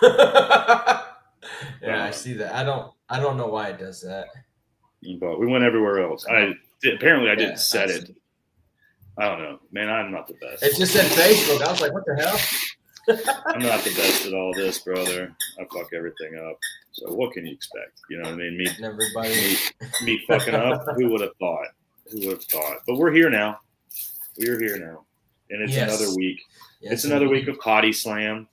Yeah, I see that. I don't know why it does that. But we went everywhere else. Apparently I didn't set it. I don't know, man. I'm not the best. It just said Facebook. I was like, what the hell? I'm not the best at all this, brother. I fuck everything up. So what can you expect? You know what I mean? Me fucking up. Who would have thought? Who would have thought? But we're here now. We are here now, and it's another week. Yes, it's another week of PODYSLAM.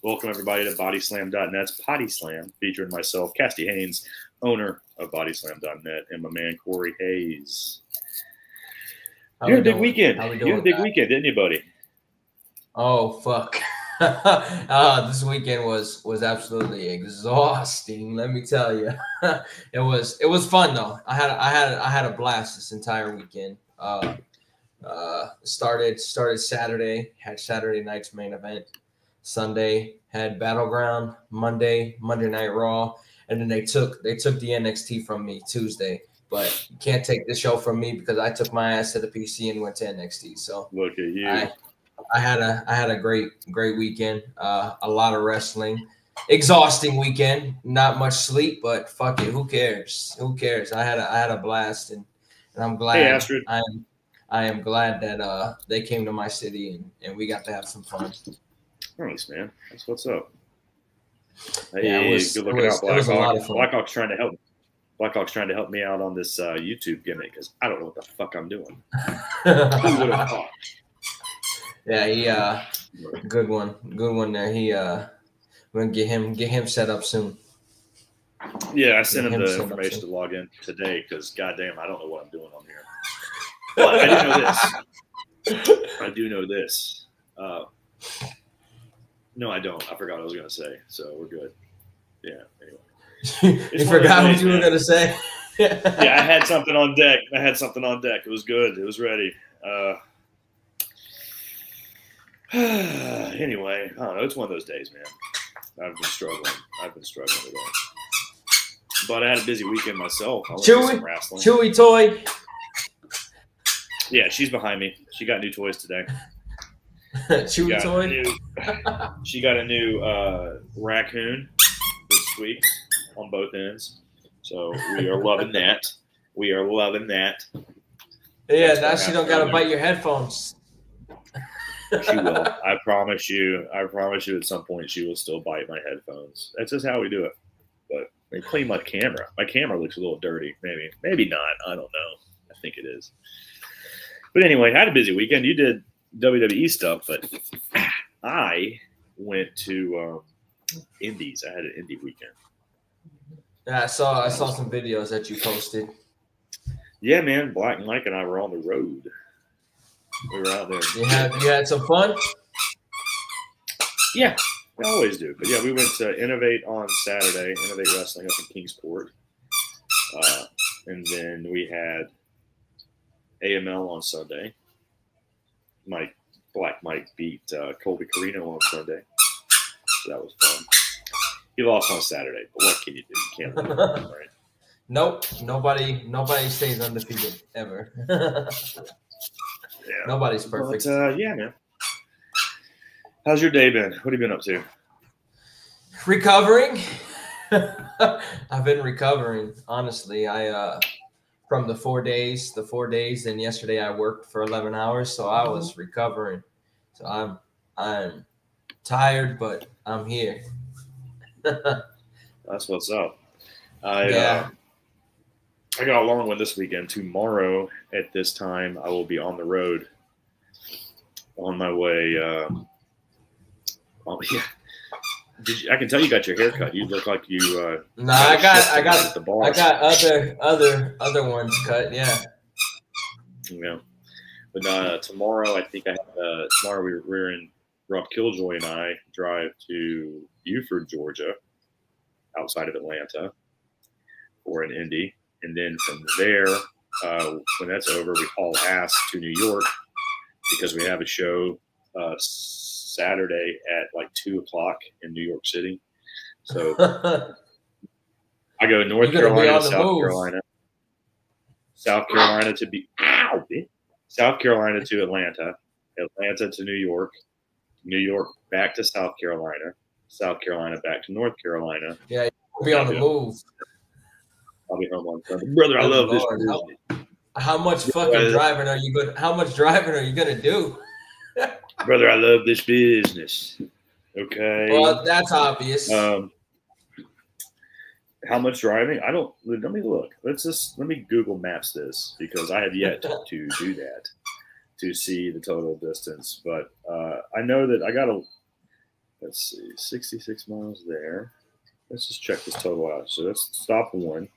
Welcome everybody to PODYSLAM.net's PODYSLAM, featuring myself, Casty Haynes, owner of PODYSLAM.net, and my man Corey Hayes. You had a big weekend. You had a big weekend, didn't you, buddy? Oh fuck! This weekend was absolutely exhausting. Let me tell you, it was fun though. I had a blast this entire weekend. Started Saturday, had Saturday night's main event. Sunday had Battleground. Monday Night Raw, and then they took the NXT from me Tuesday. But you can't take the show from me because I took my ass to the PC and went to NXT. So look at you. I had a great weekend. A lot of wrestling. Exhausting weekend. Not much sleep, but fuck it. Who cares? Who cares? I had a blast, and I'm glad. Hey, Astrid. I am glad that they came to my city and we got to have some fun. Nice, man. That's what's up. Hey, yeah, good looking out, Blackhawk. Blackhawk's trying to help. Blackhawk's trying to help me out on this YouTube gimmick because I don't know what the fuck I'm doing. Who would have thought? Yeah, good one there. We're gonna get him set up soon. Yeah, I sent him the information to log in today because goddamn, I don't know what I'm doing on here. But I do know this. No, I don't. I forgot what I was gonna say. So we're good. Yeah. Anyway. You forgot what you were gonna say. Yeah, I had something on deck. It was good. It was ready. Anyway, I don't know. It's one of those days, man. I've been struggling today. But I had a busy weekend myself. I went to some wrestling. Chewy toy. Yeah, she's behind me. She got new toys today. Chewy toy. She got a new raccoon with squeaks on both ends. So we are loving that. Yeah, now she don't gotta bite your headphones. She will. I promise you. At some point she will still bite my headphones. That's just how we do it. But they clean my camera. My camera looks a little dirty. Maybe not. I don't know. I think it is. But anyway, I had a busy weekend. You did WWE stuff, but I went to Indies. I had an indie weekend. Yeah, I saw some videos that you posted. Yeah, man. Black Mike and I were on the road. We were out there. You had some fun? Yeah, we always do. But yeah, we went to Innovate on Saturday, Innovate Wrestling up in Kingsport. And then we had AML on Sunday. Black Mike beat Colby Carino on Sunday. So that was fun. He lost on Saturday, but what can you do? You can't lose, right? Nope. Nobody stays undefeated ever. Yeah. Nobody's perfect. But, yeah, man. How's your day been? What have you been up to? Recovering. I've been recovering, honestly. I from the 4 days, and yesterday I worked for 11 hours, so I was recovering. So I'm tired, but I'm here. That's what's up. I got a long one this weekend. Tomorrow at this time, I will be on the road on my way. Oh yeah, I can tell you got your hair cut. You look like you. No, I got other ones cut. Yeah. Yeah, but tomorrow I think tomorrow we're in. Rob Killjoy and I drive to Buford, Georgia, outside of Atlanta, for an indie. And then from there, when that's over, we haul ass to New York because we have a show Saturday at like 2 o'clock in New York City. So I go North Carolina, South Carolina to Atlanta, Atlanta to New York back to South Carolina, South Carolina back to North Carolina. Yeah, you'll be on the move. I'll be home on Sunday. Brother, I love this. How much fucking driving are you going? How much driving are you gonna do? Brother, I love this business. Okay. Well, that's obvious. How much driving? I don't. Let me look. Let me Google Maps this because I have yet to do that to see the total distance. But I know that I got to. Let's see, 66 miles there. Let's just check this total out. So let's stop one.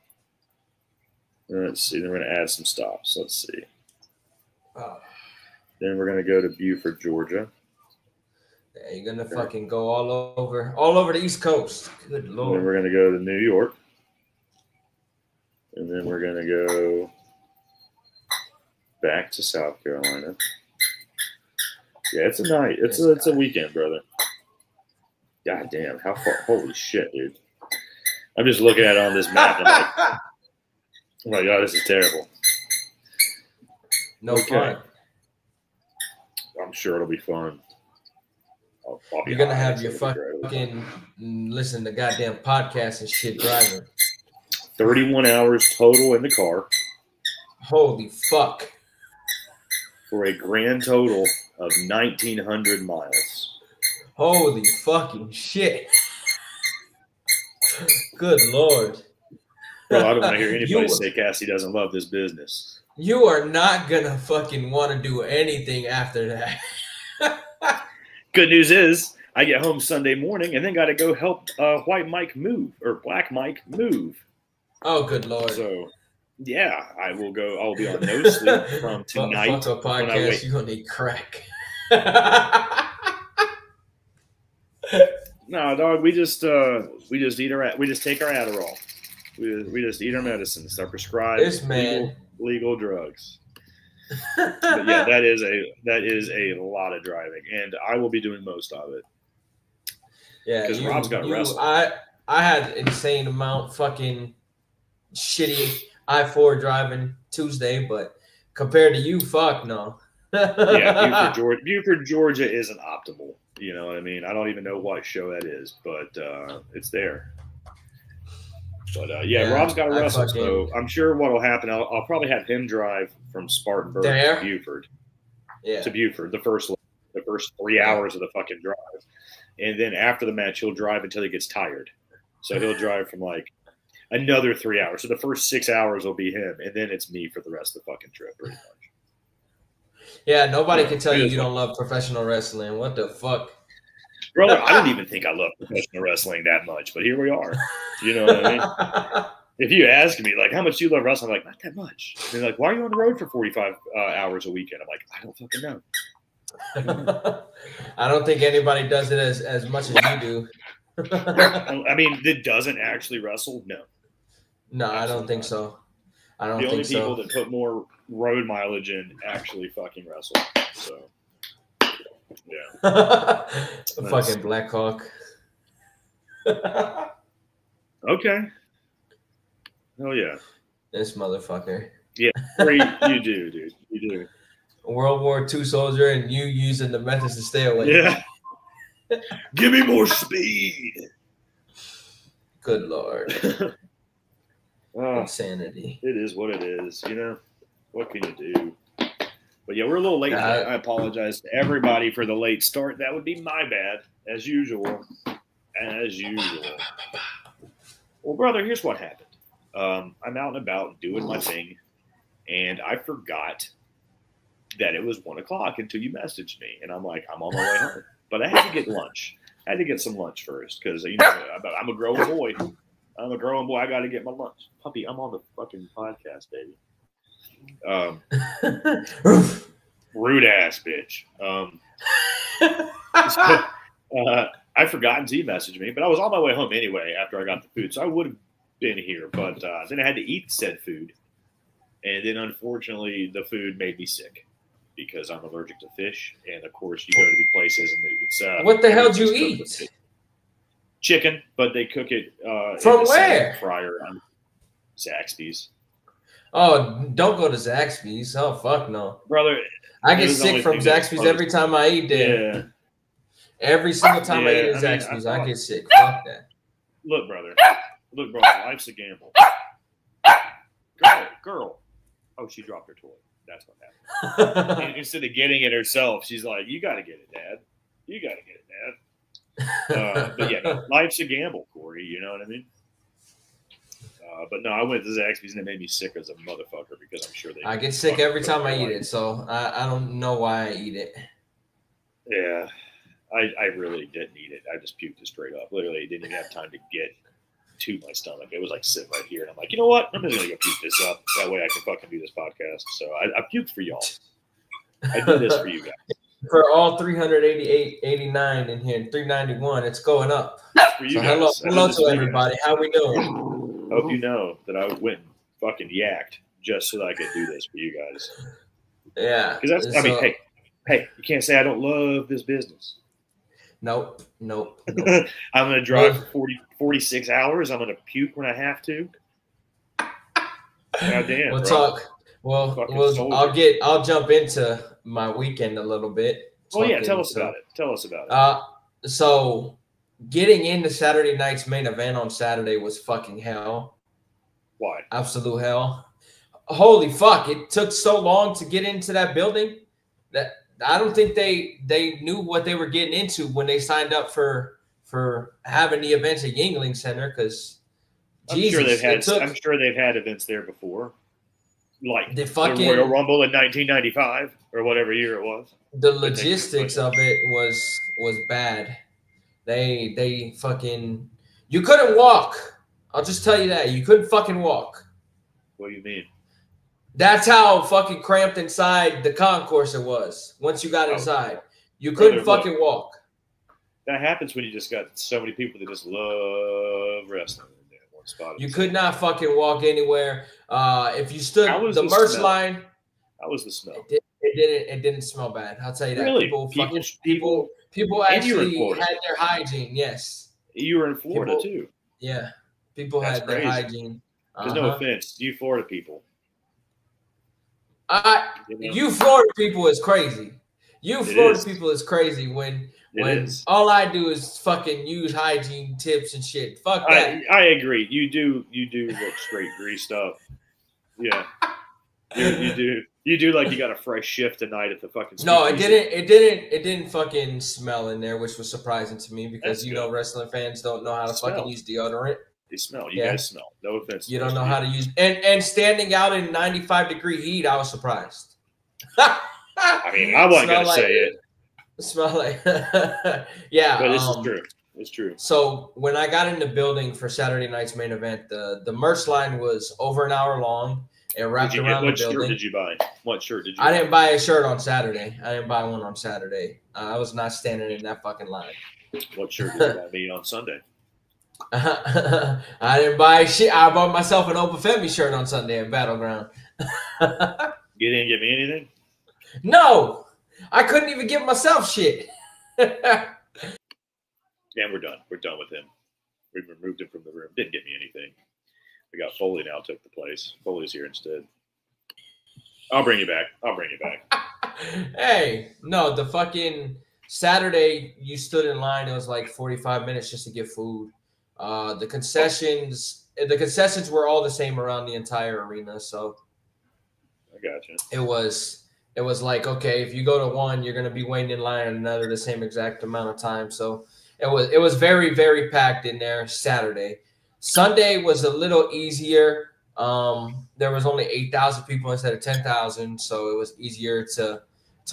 Let's see. Then we're going to add some stops. Let's see. Then we're going to go to Beaufort, Georgia. Yeah, you're going to fucking go all over the East Coast. Good Lord. And then we're going to go to New York. And then we're going to go back to South Carolina. Yeah, it's a night. It's a weekend, brother. God damn, how far? Holy shit, dude. I'm just looking at it on this map and I'm like, oh my God, this is terrible. No fun. I'm sure it'll be fun. You're going to have your fucking listen to goddamn podcasts and shit driving. 31 hours total in the car. Holy fuck. For a grand total of 1,900 miles. Holy fucking shit. Good Lord. Bro, I don't want to hear anybody say Cassie doesn't love this business. You are not going to fucking want to do anything after that. Good news is I get home Sunday morning and then got to go help White Mike move or Black Mike move. Oh, good Lord. So, yeah, I will go. I'll be on no sleep from tonight. Fuck a podcast. You're going to need crack. No, dog, we just take our Adderall. We just eat our medicines. Our prescribed legal drugs. But yeah, that is a lot of driving, and I will be doing most of it. Yeah, because Rob's got to wrestle. I had insane amount fucking shitty I-4 driving Tuesday, but compared to you, fuck no. Yeah, Beaufort, Georgia isn't optimal. You know what I mean? I don't even know what show that is, but it's there. But yeah, Rob's got to wrestle, so I'm sure what will happen, I'll probably have him drive from Spartanburg to Beaufort. Yeah. To Beaufort, the first 3 hours of the fucking drive. And then after the match, he'll drive until he gets tired. So he'll drive from like another 3 hours. So the first 6 hours will be him, and then it's me for the rest of the fucking trip, pretty much. Yeah, nobody can tell you don't love professional wrestling. What the fuck? Brother, I didn't even think I loved professional wrestling that much, but here we are. You know what I mean? If you ask me, like, how much do you love wrestling? I'm like, not that much. And they're like, why are you on the road for 45 hours a weekend? I'm like, I don't fucking know. I don't think anybody does it as much as you do. I mean, that doesn't actually wrestle? No. No, I don't think so. I don't think so. The only people that put more road mileage in actually fucking wrestle. So, yeah. Fucking Black Hawk. Okay. Oh, yeah. This motherfucker. Yeah, you do, dude. You do. World War II soldier and you using the methods to stay away. Yeah. Give me more speed. Good Lord. Insanity. It is what it is, you know. What can you do? But yeah, we're a little late. I apologize to everybody for the late start. That would be my bad, as usual. As usual. Well, brother, here's what happened. I'm out and about doing my thing, and I forgot that it was 1 o'clock until you messaged me, and I'm like, I'm on my way home. But I had to get lunch. I had to get some lunch first because you know I'm a growing boy. I'm a growing boy. I got to get my lunch. Puppy, I'm on the fucking podcast, baby. Rude ass bitch. I forgot until you messaged me, but I was on my way home anyway after I got the food, so I would have been here. But then I had to eat said food, and then unfortunately the food made me sick because I'm allergic to fish, and of course you go to these places and it's what the hell did you eat? Chicken, but they cook it from where? Fryer on Zaxby's. Oh, don't go to Zaxby's. Oh, fuck no. Brother, I get sick from Zaxby's every time I eat there. Yeah. Every single time I eat at Zaxby's, I get sick. Fuck that. Look, brother. Life's a gamble. Girl. Oh, she dropped her toy. That's what happened. Instead of getting it herself, she's like, "You got to get it, Dad. You got to get it, Dad." But yeah, no, life's a gamble, Corey. You know what I mean? But no, I went to Zaxby's and it made me sick as a motherfucker because I'm sure I get sick every time I eat it, so I don't know why I eat it. Yeah, I really didn't eat it. I just puked it straight up. Literally, didn't even have time to get to my stomach. It was like sitting right here, and I'm like, you know what? I'm just gonna go puke this up. That way, I can fucking do this podcast. So I puked for y'all. I did this for you guys. For all 389 in here, 391, it's going up. For you so guys. hello to everybody. How we doing? Hope you know that I went and fucking yacked just so that I could do this for you guys. Yeah. Because that's, I mean, hey, you can't say I don't love this business. Nope. I'm going to drive for 46 hours. I'm going to puke when I have to. God damn, we'll bro. talk. Well, I'll jump into my weekend a little bit. Oh yeah, tell us about it. So getting into Saturday night's main event on Saturday was fucking hell. Why? Absolute hell. Holy fuck! It took so long to get into that building that I don't think they knew what they were getting into when they signed up for having the events at Yingling Center. Because I'm sure they've had events there before. Like the fucking Royal Rumble in 1995 or whatever year it was. The logistics of it was bad. They fucking you couldn't walk. I'll just tell you that you couldn't fucking walk. What do you mean? That's how fucking cramped inside the concourse it was. Once you got inside, you couldn't fucking walk. That happens when you just got so many people that just love wrestling. You could not fucking walk anywhere. If you stood the merch line, how was the smell? It didn't smell bad. I'll tell you that. Really? People actually had their hygiene. Yes. You were in Florida too. Yeah. People had their hygiene. There's no offense, you Florida people. You Florida people is crazy. You Florida people is crazy when all I do is fucking use hygiene tips and shit. Fuck that. I agree. You do look straight greased up. Yeah. You do like you got a fresh shift tonight at the fucking No, it didn't fucking smell in there, which was surprising to me because wrestling fans don't know how to fucking use deodorant. They smell. You guys smell. No offense. You don't know how to use and standing out in 95-degree heat, I was surprised. I mean, I wasn't gonna say it. Smell like yeah. But this is true. It's true. So when I got in the building for Saturday night's main event, the merch line was over an hour long. It wrapped around the building. What shirt did you buy? What shirt did you buy? I didn't buy a shirt on Saturday. I didn't buy one on Saturday. I was not standing in that fucking line. What shirt did you buy me on Sunday? I didn't buy shit. I bought myself an Open Femi shirt on Sunday at Battleground. You didn't get me anything? No. I couldn't even give myself shit. Yeah, we're done. We're done with him. We removed him from the room. Didn't get me anything. We got Foley now took the place. Foley's here instead. I'll bring you back. Hey, no, the fucking Saturday you stood in line. It was like 45 minutes just to get food. The concessions were all the same around the entire arena. So I gotcha. It was like, okay, if you go to one, you're going to be waiting in line at another the same exact amount of time. So it was very, very packed in there Saturday. Sunday was a little easier. There was only 8,000 people instead of 10,000, so it was easier to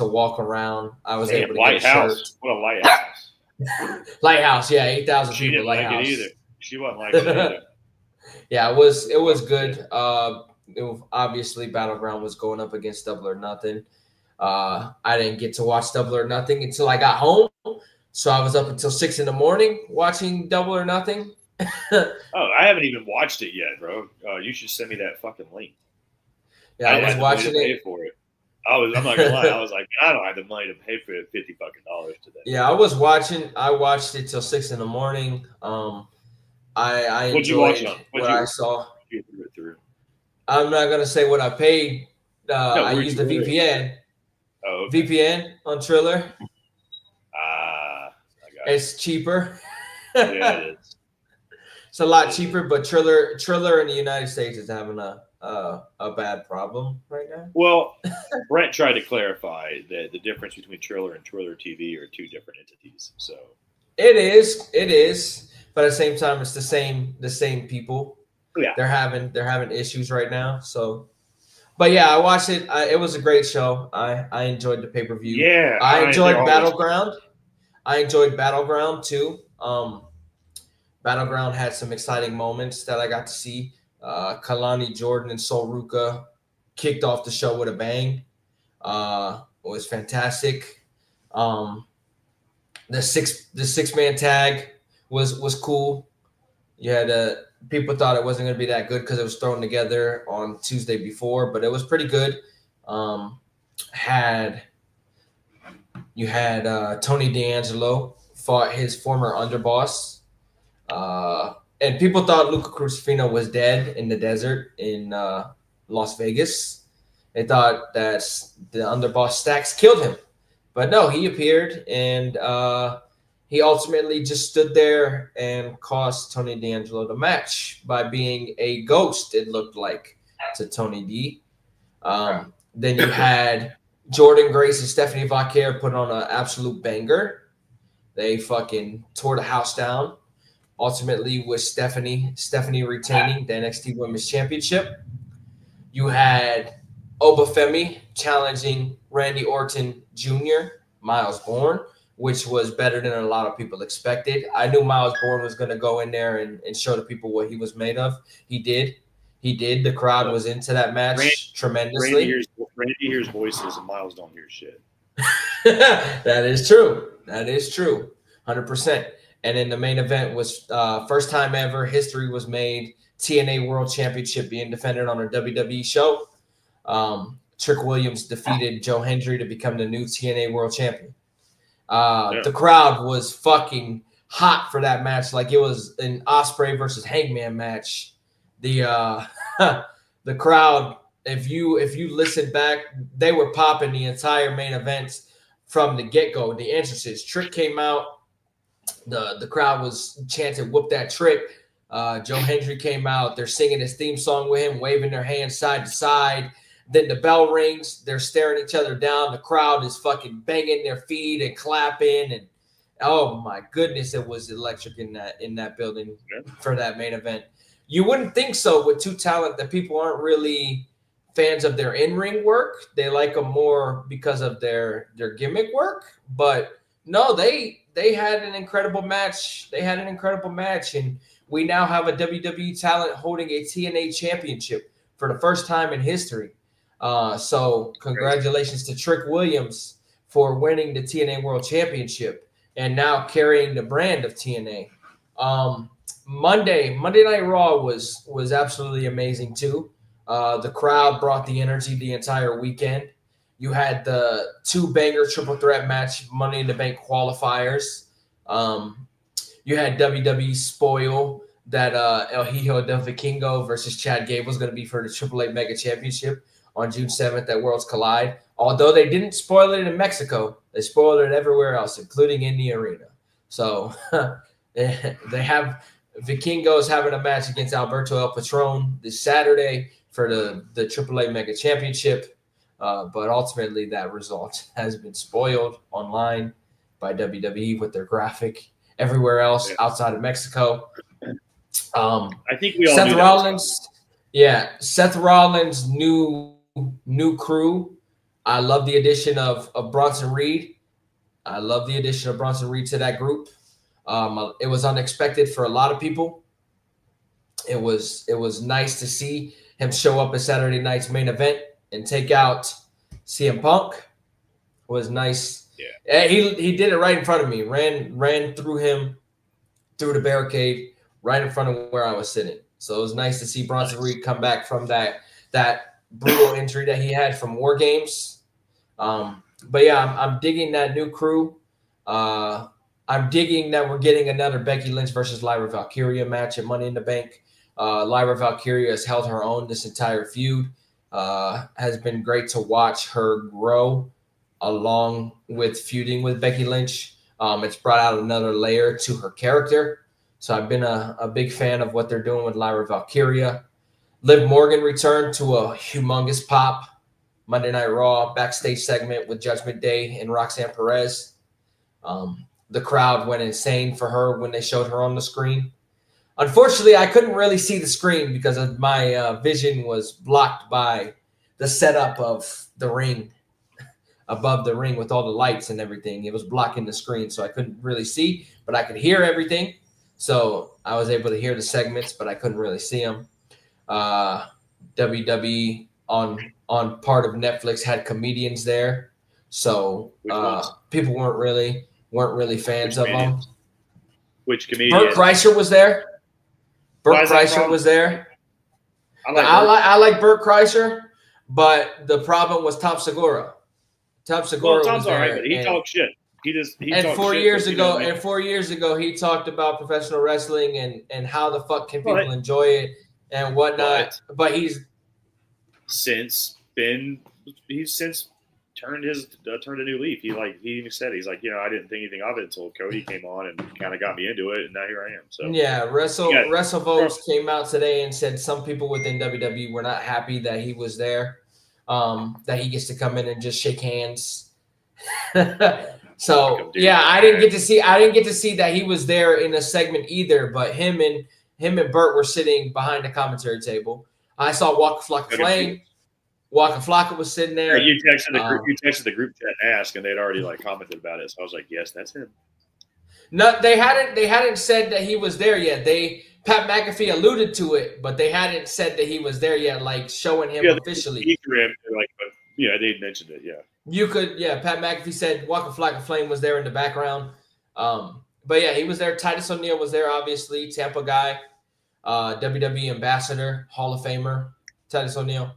walk around. I was able to get a shirt. What a lighthouse. Lighthouse, yeah, 8,000 people. She didn't lighthouse. like it either. She wasn't like it either. Yeah, it was good. Obviously, Battleground was going up against Double or Nothing. I didn't get to watch Double or Nothing until I got home, so I was up until 6 in the morning watching Double or Nothing. Oh, I haven't even watched it yet, bro. You should send me that fucking link. Yeah, I was watching it. Pay for it. I'm not gonna lie. I was like, I don't have the money to pay for it $50 today. Yeah, I was watching. I watched it till 6 in the morning. I enjoyed what I saw. I'm not gonna say what I paid. I used the VPN. Oh, okay. VPN on Triller. It's cheaper. Yeah, it is. It's a lot cheaper, but Triller in the United States is having a bad problem right now. Well, Brent tried to clarify that the difference between Triller and Triller TV are two different entities. So it is, but at the same time, it's the same people. Yeah, they're having issues right now. So, but yeah, I watched it. It was a great show. I enjoyed the pay-per-view. Yeah, I enjoyed Battleground. I enjoyed Battleground too. Battleground had some exciting moments that I got to see. Kalani Jordan and Sol Ruka kicked off the show with a bang. It was fantastic. The six-man tag was cool. You had people thought it wasn't going to be that good because it was thrown together on Tuesday before, but it was pretty good. You had Tony D'Angelo fought his former underboss. And people thought Luca Crucifino was dead in the desert in Las Vegas. They thought that the underboss Stacks killed him. But no, he appeared, and he ultimately just stood there and cost Tony D'Angelo the match by being a ghost, it looked like, to Tony D. Then you had Jordan Grace and Stephanie Vaquer put on an absolute banger. They fucking tore the house down. Ultimately, with Stephanie retaining the NXT Women's Championship. You had Obafemi challenging Randy Orton Jr., Miles Bourne, which was better than a lot of people expected. I knew Miles Bourne was going to go in there and show the people what he was made of. He did. The crowd was into that match tremendously. Randy hears voices and Miles don't hear shit. That is true. 100%. And then the main event was first time ever, history was made, TNA World Championship being defended on a WWE show. Trick Williams defeated Joe Hendry to become the new TNA World Champion. The crowd was fucking hot for that match, like it was an Ospreay versus Hangman match. The crowd, if you listen back, they were popping the entire main event from the get-go. The entrances, Trick came out. The crowd was chanting, "Whoop that Trick." Joe Hendry came out. They're singing his theme song with him, waving their hands side to side. Then the bell rings. They're staring each other down. The crowd is fucking banging their feet and clapping. And oh my goodness, it was electric in that building for that main event. You wouldn't think so with two talent that people aren't really fans of their in-ring work. They like them more because of their gimmick work. But no, they had an incredible match. And we now have a WWE talent holding a TNA championship for the first time in history. So congratulations to Trick Williams for winning the TNA World Championship and now carrying the brand of TNA. Monday Night Raw was absolutely amazing too. The crowd brought the energy the entire weekend. You had the two-banger triple threat match, Money in the Bank qualifiers. You had WWE spoil that El Hijo del Vikingo versus Chad Gable was going to be for the AAA Mega Championship on June 7th at Worlds Collide. Although they didn't spoil it in Mexico, they spoiled it everywhere else, including in the arena. So they have Vikingos having a match against Alberto El Patron this Saturday for the AAA Mega Championship. But ultimately, that result has been spoiled online by WWE with their graphic everywhere else outside of Mexico. I think we all Seth Rollins. Yeah, Seth Rollins' new crew. I love the addition of Bronson Reed. I love the addition of Bronson Reed to that group. It was unexpected for a lot of people. It was nice to see him show up at Saturday night's main event and take out CM Punk. It was nice. Yeah, he did it right in front of me. Ran through him, through the barricade, right in front of where I was sitting. So it was nice to see Bronson Reed come back from that brutal injury that he had from War Games. But yeah, I'm digging that new crew. I'm digging that we're getting another Becky Lynch versus Lyra Valkyria match at Money in the Bank. Lyra Valkyria has held her own this entire feud. Has been great to watch her grow along with feuding with Becky Lynch. It's brought out another layer to her character. So I've been a big fan of what they're doing with Lyra Valkyria. Liv Morgan returned to a humongous pop Monday Night Raw backstage segment with Judgment Day and Roxanne Perez. The crowd went insane for her when they showed her on the screen. Unfortunately, I couldn't really see the screen because of my vision was blocked by the setup of the ring above the ring with all the lights and everything. It was blocking the screen, so I couldn't really see, but I could hear everything. So I was able to hear the segments, but I couldn't really see them. WWE on part of Netflix had comedians there, so people weren't really fans of them. Which comedian? Bert Kreischer was there. Bert Kreischer was there. I like Bert Kreischer, but the problem was Tom Segura. Tom Segura Tom's was there, all right, but he talks shit. And 4 years ago, he talked about professional wrestling and how the fuck can people enjoy it and whatnot. But he's since turned a new leaf. He even said he didn't think anything of it until Cody came on and kind of got me into it, and now here I am. So yeah, WrestleVotes came out today and said some people within WWE were not happy that he was there, that he gets to come in and just shake hands. So yeah, I didn't get to see that he was there in a segment either. But him and Bert were sitting behind the commentary table. I saw Waka Flocka Flame. Waka Flocka was sitting there. You texted the group chat and asked, and they'd already commented about it. So I was like, yes, that's him. No, they hadn't said that he was there yet. Pat McAfee alluded to it, but they hadn't said that he was there yet, like showing him officially. They mentioned it. Yeah. Pat McAfee said Waka Flocka Flame was there in the background. But yeah, he was there. Titus O'Neil was there, obviously. Tampa guy, WWE ambassador, Hall of Famer, Titus O'Neil.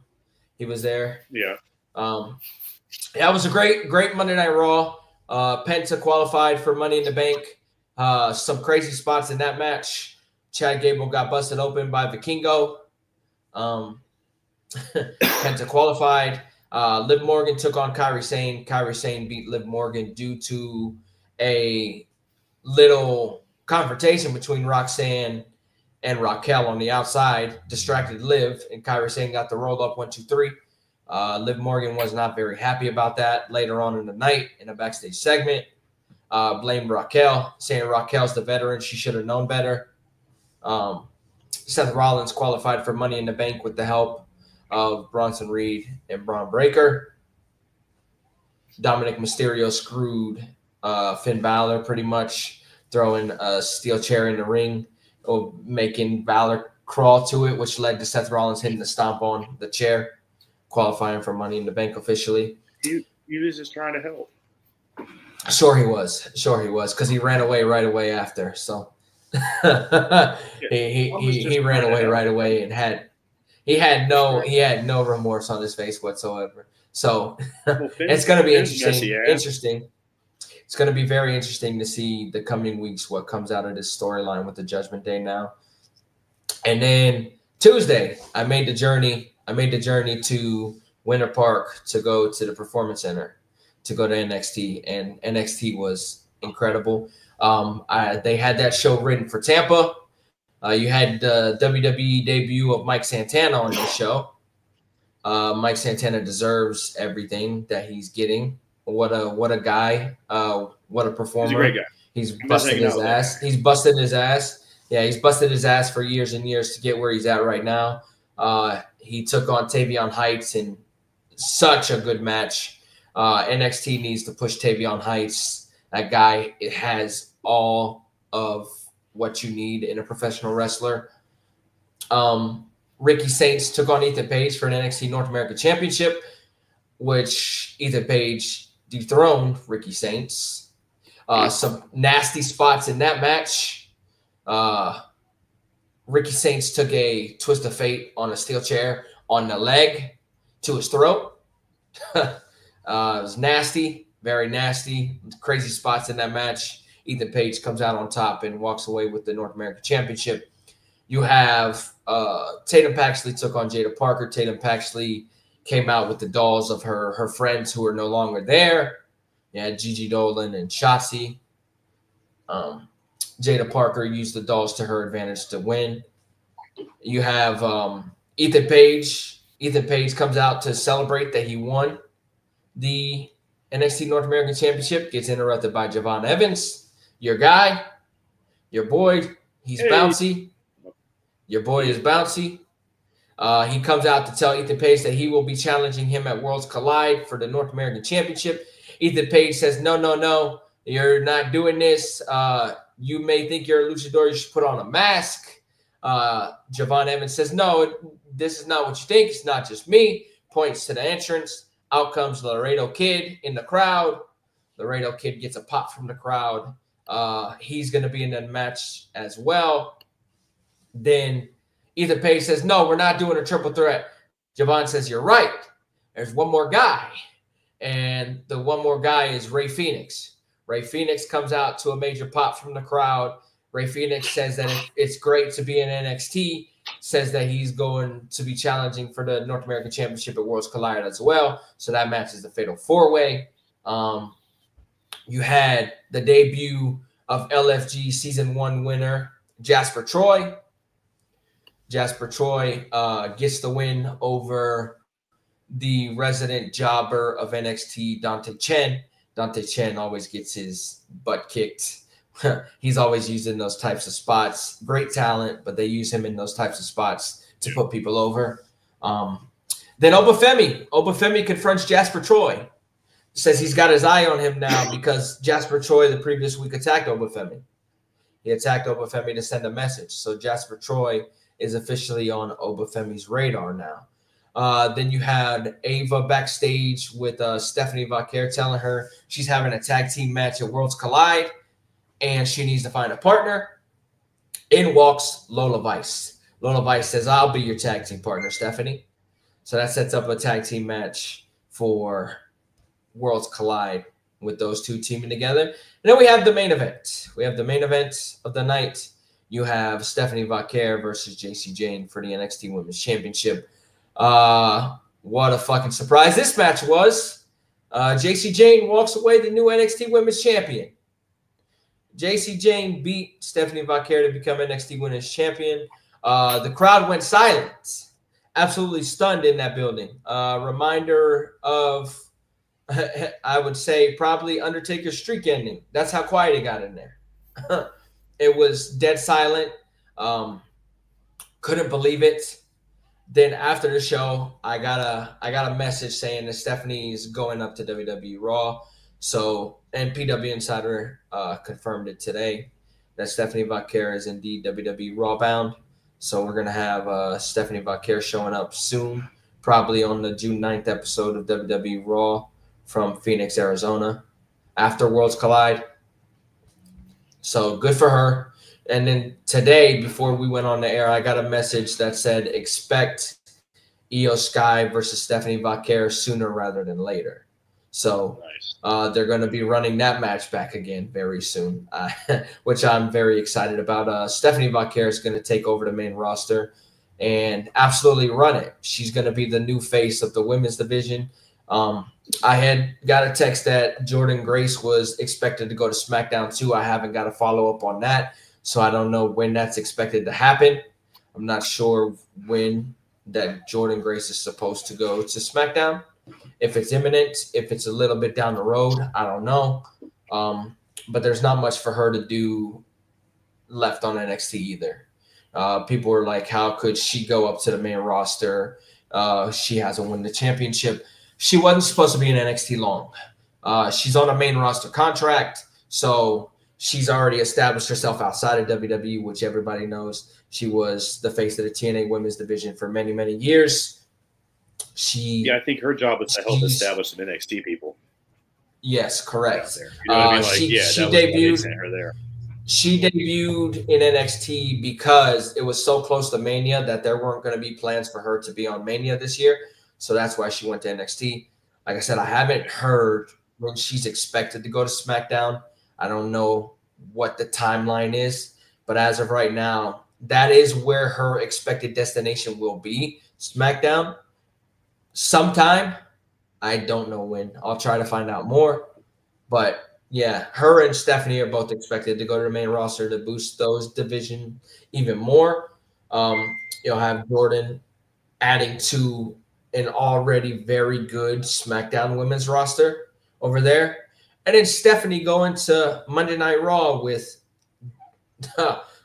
He was there. Yeah. It was a great Monday Night Raw. Penta qualified for Money in the Bank. Some crazy spots in that match. Chad Gable got busted open by Vikingo. Penta qualified. Liv Morgan took on Kairi Sane. Kairi Sane beat Liv Morgan due to a little confrontation between Roxanne and Raquel on the outside. Distracted Liv, and Kairi Sane got the roll up 1, 2, 3. Liv Morgan was not very happy about that later on in the night in a backstage segment. Blamed Raquel, saying Raquel's the veteran. She should have known better. Seth Rollins qualified for Money in the Bank with the help of Bronson Reed and Braun Breaker. Dominic Mysterio screwed Finn Balor pretty much, throwing a steel chair in the ring, making Balor crawl to it, which led to Seth Rollins hitting the stomp on the chair, qualifying for Money in the Bank officially. He was just trying to help. Sure he was, because he ran away right away after. So he ran away right away and had no remorse on his face whatsoever. So it's going to be interesting. It's going to be very interesting to see the coming weeks what comes out of this storyline with the Judgment Day now. And then Tuesday, I made the journey to Winter Park to go to the Performance Center to go to NXT, and NXT was incredible. They had that show written for Tampa. You had the WWE debut of Mike Santana on this show. Mike Santana deserves everything that he's getting. What a guy. What a performer. He's a great guy. He's busted his ass. He's busted his ass. Yeah, he's busted his ass for years and years to get where he's at right now. He took on Tavion Heights in such a good match. NXT needs to push Tavion Heights. That guy, it has all of what you need in a professional wrestler. Ricky Saints took on Ethan Page for an NXT North American Championship, which Ethan Page dethroned Ricky Saints. Some nasty spots in that match. Ricky Saints took a twist of fate on a steel chair on the leg to his throat. It was nasty, very nasty. Crazy spots in that match. Ethan Page comes out on top and walks away with the North American Championship. You have Tatum Paxley took on Jada Parker. Tatum Paxley came out with the dolls of her friends who are no longer there. Yeah, Gigi Dolan and Shotzi. Jada Parker used the dolls to her advantage to win. You have Ethan Page. Ethan Page comes out to celebrate that he won the NXT North American Championship. Gets interrupted by Javon Evans, your guy, your boy. He's bouncy. Your boy is bouncy. He comes out to tell Ethan Page that he will be challenging him at Worlds Collide for the North American Championship. Ethan Page says, no, no, no, you're not doing this. You may think you're a luchador. You should put on a mask. Javon Evans says, no, this is not what you think. It's not just me. Points to the entrance. Out comes Laredo Kid in the crowd. Laredo Kid gets a pop from the crowd. He's going to be in the match as well. Then Ethan Page says, no, we're not doing a triple threat. Javon says, you're right. There's one more guy. And the one more guy is Rey Fenix. Rey Fenix comes out to a major pop from the crowd. Rey Fenix says that it's great to be in NXT, says that he's going to be challenging for the North American Championship at Worlds Collide as well. So that match is the Fatal 4-Way. You had the debut of LFG Season 1 winner, Jasper Troy. Jasper Troy gets the win over the resident jobber of NXT, Dante Chen. Dante Chen always gets his butt kicked. He's always used in those types of spots. Great talent, but they use him in those types of spots to put people over. Then Obafemi confronts Jasper Troy. Says he's got his eye on him now because Jasper Troy the previous week attacked Obafemi. He attacked Obafemi to send a message. So Jasper Troy is officially on Obafemi's radar now. Then you had Ava backstage with Stephanie Vaquer telling her she's having a tag team match at Worlds Collide and she needs to find a partner. In walks Lola Vice. Lola Vice says, I'll be your tag team partner, Stephanie. So that sets up a tag team match for Worlds Collide with those two teaming together. And then we have the main event. We have the main event of the night. You have Stephanie Vaquer versus JC Jane for the NXT Women's Championship. What a fucking surprise this match was. JC Jane walks away the new NXT Women's Champion. JC Jane beat Stephanie Vaquer to become NXT Women's Champion. The crowd went silent. Absolutely stunned in that building. Reminder of, I would say, probably Undertaker's streak ending. That's how quiet it got in there. It was dead silent. Couldn't believe it. Then after the show, I got a message saying that Stephanie's going up to WWE Raw. So, and PW Insider confirmed it today that Stephanie Vaquer is indeed WWE Raw bound. So we're gonna have Stephanie Vaquer showing up soon, probably on the June 9th episode of WWE Raw from Phoenix, Arizona, after Worlds Collide. So good for her. And then today, before we went on the air, I got a message that said expect Io Sky versus Stephanie Vaquer sooner rather than later. So nice. They're going to be running that match back again very soon, which I'm very excited about. Stephanie Vaquer is going to take over the main roster and absolutely run it. She's going to be the new face of the women's division. I had got a text that Jordan Grace was expected to go to SmackDown too. I haven't got a follow-up on that, so I don't know when that's expected to happen. I'm not sure when that Jordan Grace is supposed to go to SmackDown. If it's imminent, if it's a little bit down the road, I don't know. But there's not much for her to do left on NXT either. People were like, how could she go up to the main roster? She hasn't won the championship. She wasn't supposed to be in NXT long. She's on a main roster contract, so she's already established herself outside of WWE, which everybody knows. She was the face of the TNA women's division for many, many years. I think her job is to help establish some NXT people. Yes, correct. You know what I mean? Like, she debuted her there. She debuted in NXT because it was so close to Mania that there weren't going to be plans for her to be on Mania this year. So that's why she went to NXT. Like I said, I haven't heard when she's expected to go to SmackDown. I don't know what the timeline is, but as of right now, that is where her expected destination will be, SmackDown. Sometime, I don't know when. I'll try to find out more, but Yeah, her and Stephanie are both expected to go to the main roster to boost those division even more. You'll have Jordan adding to an already very good SmackDown women's roster over there. And then Stephanie going to Monday Night Raw with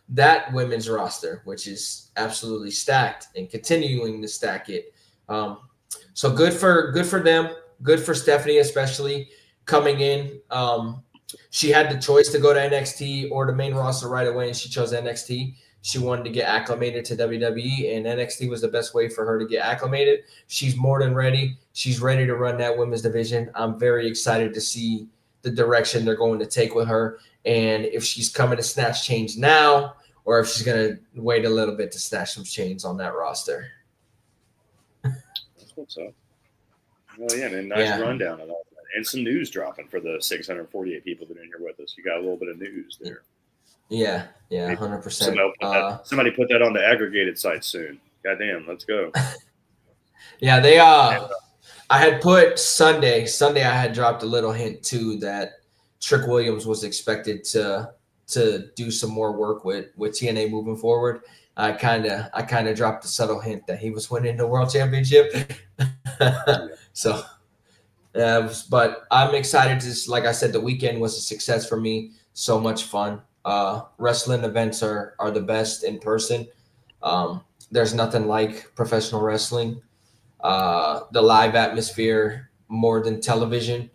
that women's roster, which is absolutely stacked and continuing to stack it. So good for them. Good for Stephanie, especially coming in. She had the choice to go to NXT or the main roster right away, and she chose NXT. She wanted to get acclimated to WWE, and NXT was the best way for her to get acclimated. She's more than ready. She's ready to run that women's division. I'm very excited to see the direction they're going to take with her, and if she's coming to snatch chains now or if she's going to wait a little bit to snatch some chains on that roster. That's what's up. Well, yeah, man, nice rundown of all that. And some news dropping for the 648 people that are in here with us. You got a little bit of news there. Yeah, 100%. Somebody put that on the aggregated site soon. Goddamn, let's go. Yeah, they I had put Sunday I had dropped a little hint too that Trick Williams was expected to do some more work with TNA moving forward. I kind of dropped a subtle hint that he was winning the world championship. So but I'm excited to, like I said, the weekend was a success for me. So much fun. Wrestling events are the best in person. There's nothing like professional wrestling. The live atmosphere more than television.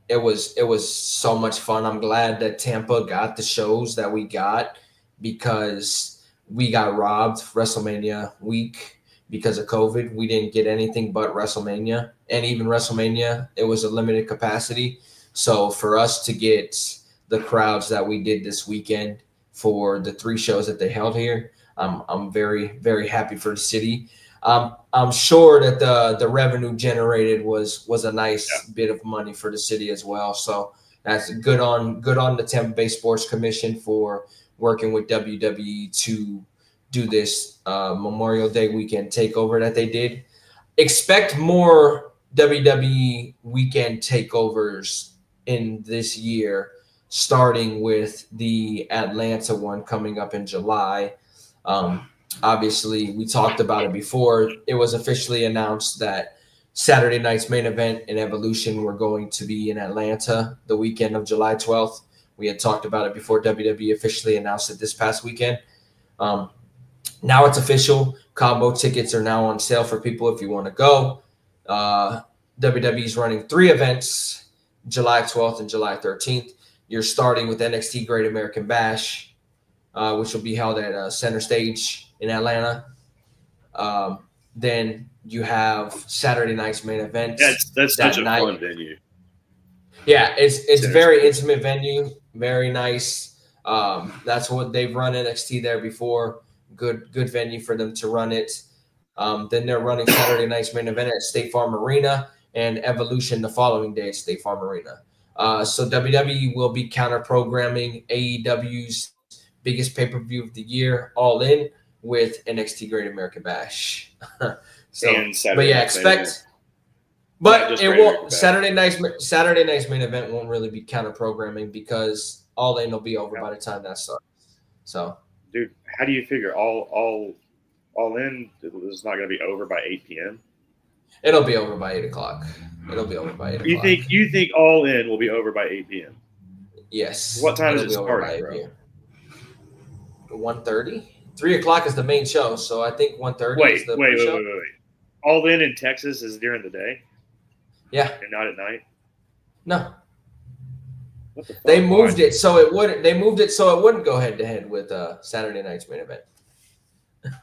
It was so much fun. I'm glad that Tampa got the shows that we got because we got robbed WrestleMania week because of COVID. We didn't get anything but WrestleMania, and even WrestleMania, it was a limited capacity. So for us to get the crowds that we did this weekend for the 3 shows that they held here, I'm very, very happy for the city. I'm sure that the revenue generated was a nice bit of money for the city as well. So that's good on the Tampa Bay Sports Commission for working with WWE to do this Memorial Day weekend takeover that they did. Expect more WWE weekend takeovers in this year, starting with the Atlanta one coming up in July. Obviously, we talked about it before. It was officially announced that Saturday night's main event and Evolution were going to be in Atlanta the weekend of July 12th. We had talked about it before WWE officially announced it this past weekend. Now it's official. Combo tickets are now on sale for people if you want to go. WWE's running 3 events, July 12th and July 13th. You're starting with NXT Great American Bash, which will be held at Center Stage in Atlanta. Then you have Saturday night's main event. That's such a fun venue. Yeah, it's a very intimate venue, very nice. That's what they've run NXT there before. Good venue for them to run it. Then they're running Saturday night's main event at State Farm Arena and Evolution the following day at State Farm Arena. So WWE will be counter-programming AEW's biggest pay-per-view of the year, All In, with NXT Great American Bash. But yeah, expect. But it won't. Saturday night's main event won't really be counter-programming because All In will be over by the time that starts. So, dude, how do you figure All In is not going to be over by 8 p.m.? It'll be over by 8 o'clock. It'll be over by 8 o'clock. You think All In will be over by 8 p.m.? Yes. What time does it start, bro? 1:30. 3 o'clock is the main show, so I think 1:30 is the show. Wait. All In Texas is during the day? Yeah. And not at night? No. What the fuck? They moved it so it wouldn't go head to head with Saturday night's main event.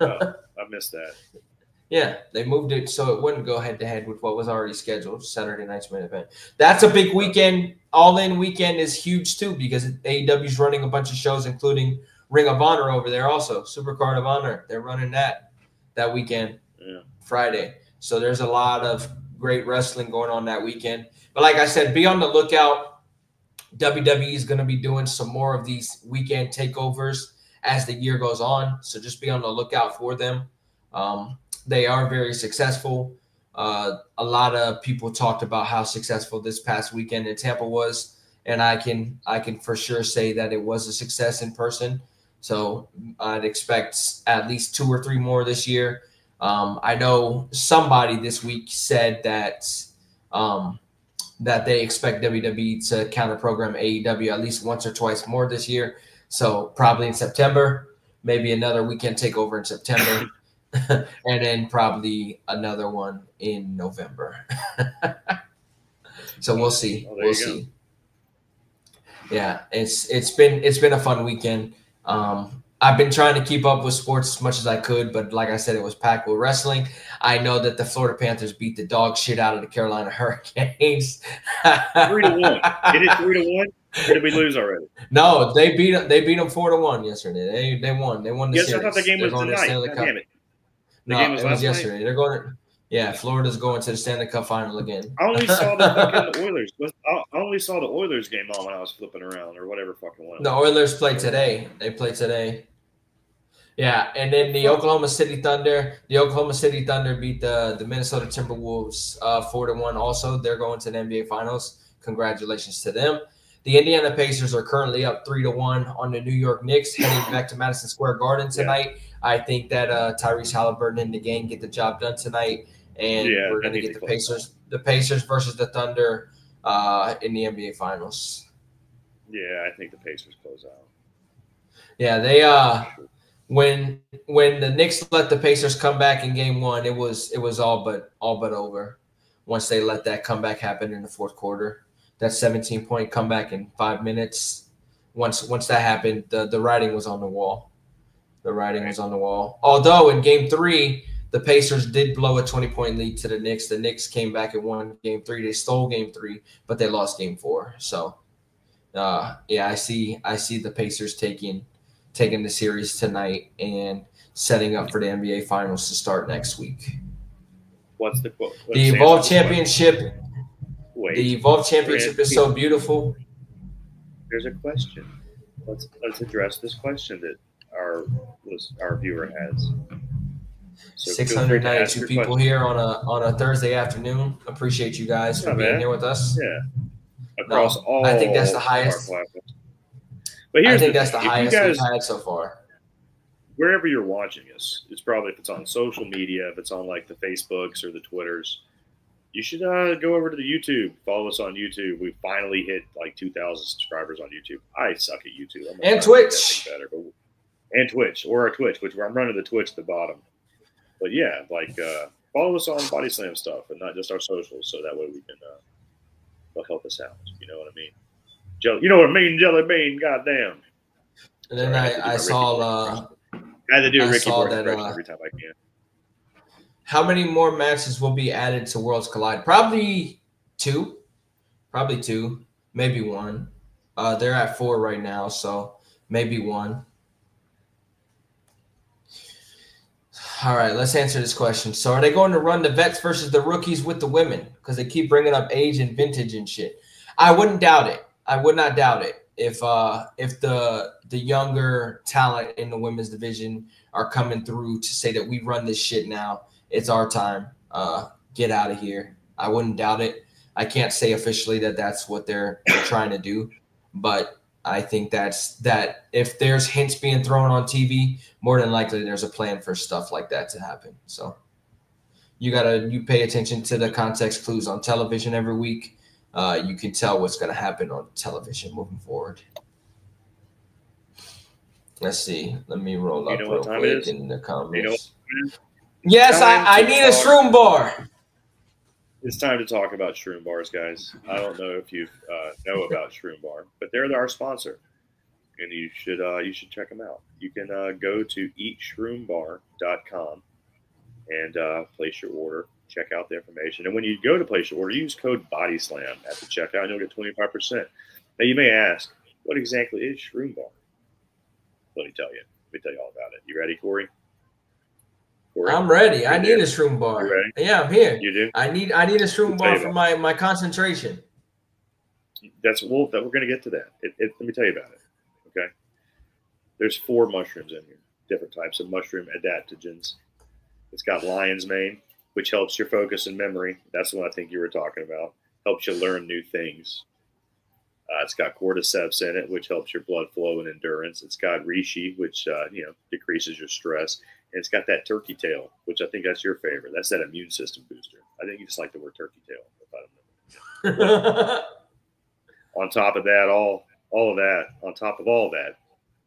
Oh, I missed that. Yeah, they moved it so it wouldn't go head to head with what was already scheduled, Saturday night's main event. That's a big weekend. All In weekend is huge too because AEW's running a bunch of shows, including Ring of Honor over there also. Supercard of Honor. They're running that weekend, Friday. So there's a lot of great wrestling going on that weekend. But like I said, be on the lookout. WWE is going to be doing some more of these weekend takeovers as the year goes on. So just be on the lookout for them. They are very successful. A lot of people talked about how successful this past weekend in Tampa was. and I can for sure say that it was a success in person. So I'd expect at least 2 or 3 more this year. I know somebody this week said that that they expect WWE to counter program AEW at least once or twice more this year. So probably in September, maybe another weekend takeover in September, and then probably another one in November. So we'll see. We'll see. Yeah, it's been a fun weekend. I've been trying to keep up with sports as much as I could, but like I said, it was packed with wrestling. I know that the Florida Panthers beat the dog shit out of the Carolina Hurricanes. 3-1. Did it 3-1? Or did we lose already? No, they beat them 4-1 yesterday. They won. They won the series. I thought the game was tonight. God damn it. No, it was yesterday. They're going. Yeah, Florida's going to the Stanley Cup final again. I only saw the fucking Oilers. I only saw the Oilers game on when I was flipping around or whatever fucking one. The Oilers play today. They play today. Yeah, and then the Oklahoma City Thunder. The Oklahoma City Thunder beat the Minnesota Timberwolves 4-1. Also, they're going to the NBA Finals. Congratulations to them. The Indiana Pacers are currently up 3-1 on the New York Knicks, heading back to Madison Square Garden tonight. Yeah. I think that Tyrese Halliburton and the gang get the job done tonight, and we're going to get the Pacers versus the Thunder in the NBA Finals. Yeah, I think the Pacers close out. Yeah, they when the Knicks let the Pacers come back in Game 1, it was all but over. Once they let that comeback happen in the fourth quarter. That 17-point comeback in 5 minutes. Once that happened, the writing was on the wall. The writing was on the wall. Although in Game 3, the Pacers did blow a 20-point lead to the Knicks. The Knicks came back and won Game 3. They stole Game 3, but they lost Game 4. So, yeah, I see the Pacers taking the series tonight and setting up for the NBA Finals to start next week. What's the quote? The Evolve Championship. The Evolve Championship is so beautiful. There's a question. Let's address this question that our viewer has. So 692 people here on a Thursday afternoon. Appreciate you guys for being here with us. Yeah. Across all. I think that's the highest. But here's that's the highest we've had so far. Wherever you're watching us, it's probably if it's on social media, if it's on like the Facebooks or the Twitters. You should go over to the YouTube. Follow us on YouTube. We finally hit like 2,000 subscribers on YouTube. I suck at YouTube. And Twitch. And Twitch, or our Twitch, which I'm running the Twitch at the bottom. But yeah, like follow us on PODYSLAM stuff and not just our socials, so that way we can they'll help us out. You know what I mean? You know what I mean, Jelly Bean? Goddamn. And then I saw. I had to do a Ricky Morton impression every time I can. How many more matches will be added to Worlds Collide? Probably 2. Probably 2. Maybe 1. They're at 4 right now, so maybe 1. All right, let's answer this question. So are they going to run the vets versus the rookies with the women? Because they keep bringing up age and vintage and shit. I wouldn't doubt it. I would not doubt it. If the younger talent in the women's division are coming through to say that we run this shit now, it's our time. Get out of here. I wouldn't doubt it. I can't say officially that that's what they're trying to do, but I think that if there's hints being thrown on TV, more than likely there's a plan for stuff like that to happen. So you pay attention to the context clues on television every week. You can tell what's going to happen on television moving forward. Let's see. Let me roll up real quick in the comments. Yes, I need a shroom bar. It's time to talk about shroom bars, guys. I don't know if you know about shroom bar, but they're our sponsor, and you should check them out. You can go to eatshroombar.com and place your order. Check out the information, and when you go to place your order, use code PODYSLAM at the checkout, and you'll get 25%. Now you may ask, what exactly is shroom bar? Let me tell you. Let me tell you all about it. You ready, Corey? I'm ready. I need a shroom bar. You ready? Yeah, I'm here. You do? I need a shroom bar for my concentration. We're going to get to that. Let me tell you about it. Okay. There's 4 mushrooms in here, different types of mushroom adaptogens. It's got lion's mane, which helps your focus and memory. That's what I think you were talking about. Helps you learn new things. It's got cordyceps in it, which helps your blood flow and endurance. It's got reishi, which decreases your stress. And it's got that turkey tail, which I think that's your favorite. That's that immune system booster. I think you just like the word turkey tail. If I don't know. On top of that, all of that, on top of all that,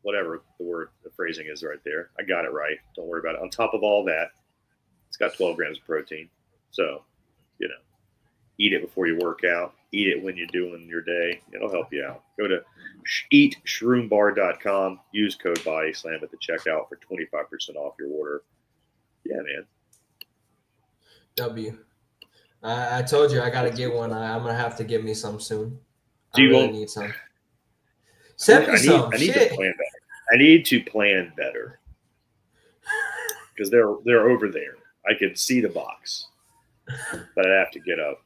whatever the phrasing is right there, I got it right. Don't worry about it. On top of all that, it's got 12 grams of protein. So, eat it before you work out. Eat it when you're doing your day. It'll help you out. Go to eatshroombar.com. Use code PODYSLAM at the checkout for 25% off your order. Yeah, man. W. I told you I got to get one. I'm going to have to get me some soon. Do you really need some. Send me some. I need to plan better. I need to plan better. Because they're over there. I can see the box. But I have to get up.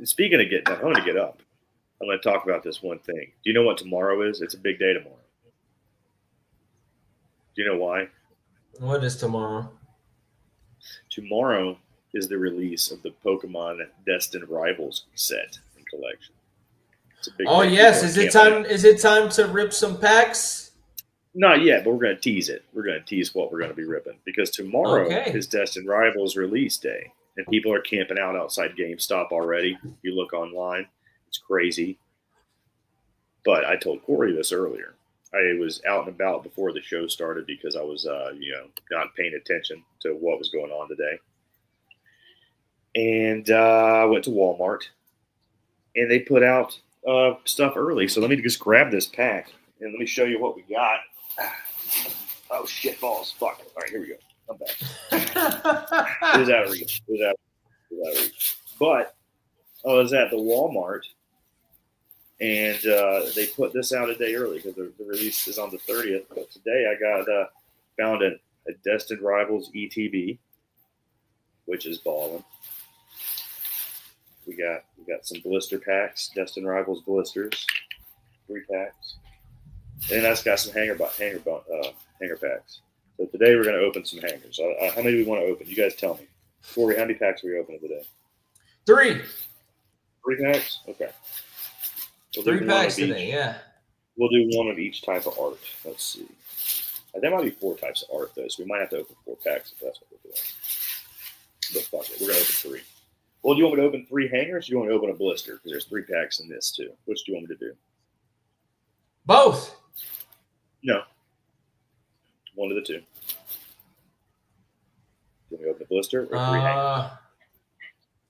Speaking of getting up, I'm going to get up. I'm going to talk about this one thing. Do you know what tomorrow is? It's a big day tomorrow. Do you know why? What is tomorrow? Tomorrow is the release of the Pokemon Destined Rivals set and collection. It's a big day. Yes. Is it time to rip some packs? Not yet, but we're going to tease it. We're going to tease what we're going to be ripping. Because tomorrow is Destined Rivals release day. And people are camping out outside GameStop already. You look online, it's crazy. But I told Cory this earlier. I was out and about before the show started because I was, not paying attention to what was going on today. And I went to Walmart, and they put out stuff early. So let me just grab this pack, and let me show you what we got. Oh, shit balls. Fuck. All right, here we go. I'm back. It was out of reach. But I was at the Walmart, and they put this out a day early because the release is on the 30th. But today I found a Destined Rivals ETB, which is balling. We got some blister packs, Destined Rivals blisters, 3 packs, and that's got some hanger packs. So today we're going to open some hangers. How many do we want to open? You guys tell me. Cory, how many packs are we opening today? 3. 3 packs? Okay. We'll 3 packs today, yeah. We'll do one of each type of art. Let's see. There might be 4 types of art, though, so we might have to open 4 packs if that's what we're doing. But fuck it. We're going to open 3. Well, do you want me to open 3 hangers, or do you want me to open a blister? Because there's 3 packs in this, too. Which do you want me to do? Both. No. One of the 2. Do you want me to open the blister or 3 hangers?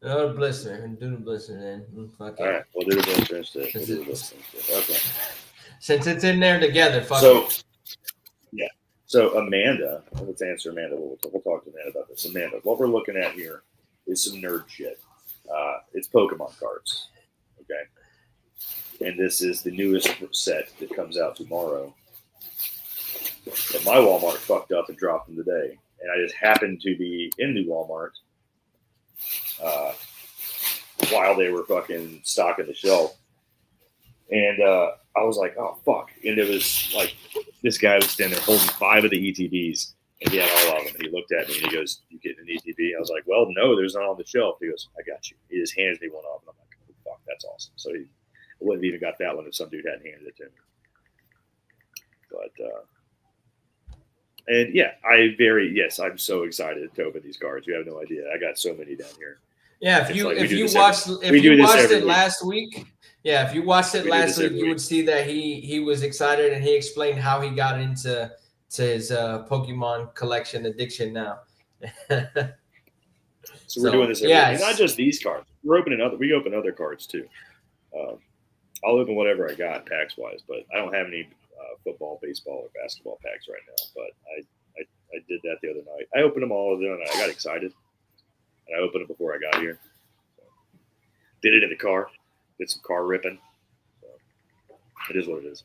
No, blister. Do the blister then. All right, we'll do the blister instead. Okay. Since it's in there together, fuck it. Yeah. So Amanda, let's answer Amanda. We'll talk to Amanda about this. Amanda, what we're looking at here is some nerd shit. It's Pokemon cards. Okay. And this is the newest set that comes out tomorrow. But my Walmart fucked up and dropped them today. And I just happened to be in the Walmart while they were fucking stocking the shelf. And I was like, oh, fuck. And it was like, this guy was standing there holding 5 of the ETBs. And he had all of them. And he looked at me and he goes, you getting an ETB? I was like, well, no, there's none on the shelf. He goes, I got you. He just hands me one off. And I'm like, oh, fuck, that's awesome. So I wouldn't have even got that one if some dude hadn't handed it to me. But, and yeah, I'm so excited to open these cards. You have no idea. I got so many down here. Yeah, if you watched it last week, you would see that he was excited and he explained how he got into his Pokemon collection addiction now. So we're doing this every week. Not just these cards. We open other cards too. I'll open whatever I got packs wise, but I don't have any football, baseball, or basketball packs right now. But I did that the other night. I opened them all of them and I got excited. And I opened it before I got here. So, did it in the car. Did some car ripping. So, it is what it is.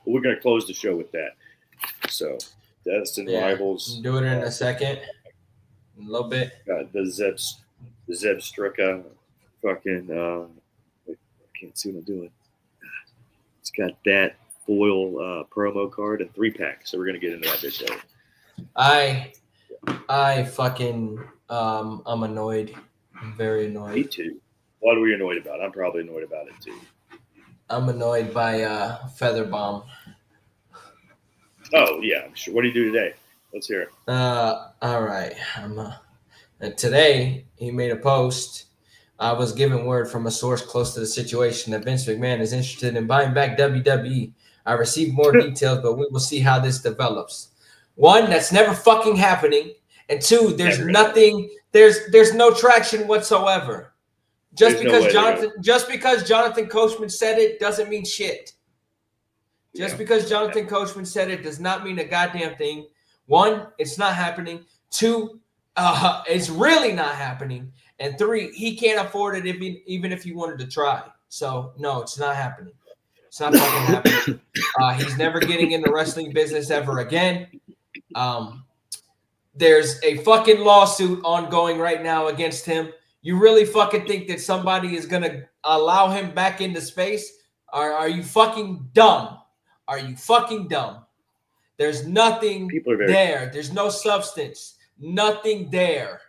But we're going to close the show with that. So, Destined Rivals. Do it in a second. A little bit. The Zebstrika fucking, I can't see what I'm doing. It's got that foil promo card and 3 packs. So we're going to get into that bitch later. I fucking, I'm annoyed. I'm very annoyed. Me too. What are we annoyed about? I'm probably annoyed about it too. I'm annoyed by Feather Bomb. Oh yeah, I'm sure. What do you do today? Let's hear it. All right. And today he made a post. I was given word from a source close to the situation that Vince McMahon is interested in buying back WWE. I received more details, but we will see how this develops. One, that's never fucking happening. And two, there's nothing, there's no traction whatsoever. Just because Jonathan Coachman said it doesn't mean shit. Just because Jonathan Coachman said it does not mean a goddamn thing. One, it's not happening. Two, it's really not happening. And three, he can't afford it even if he wanted to try. So, no, it's not happening. It's not fucking happening. He's never getting in the wrestling business ever again. There's a fucking lawsuit ongoing right now against him. You really fucking think that somebody is going to allow him back into space? Are you fucking dumb? Are you fucking dumb? There's nothing there. There's no substance. Nothing there.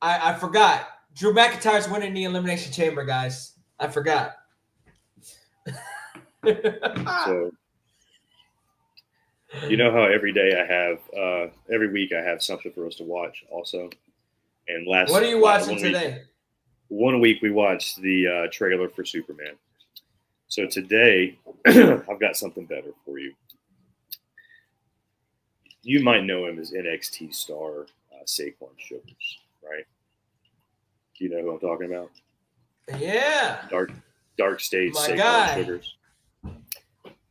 I forgot. Drew McIntyre's winning the Elimination Chamber, guys. I forgot. So, you know how every day I have, every week I have something for us to watch also. And what are you watching today? One week we watched the trailer for Superman. So today I've got something better for you. You might know him as NXT star Saquon Sugars, right? Do you know who I'm talking about? Yeah. Dark Stage My Saquon guy. Sugars.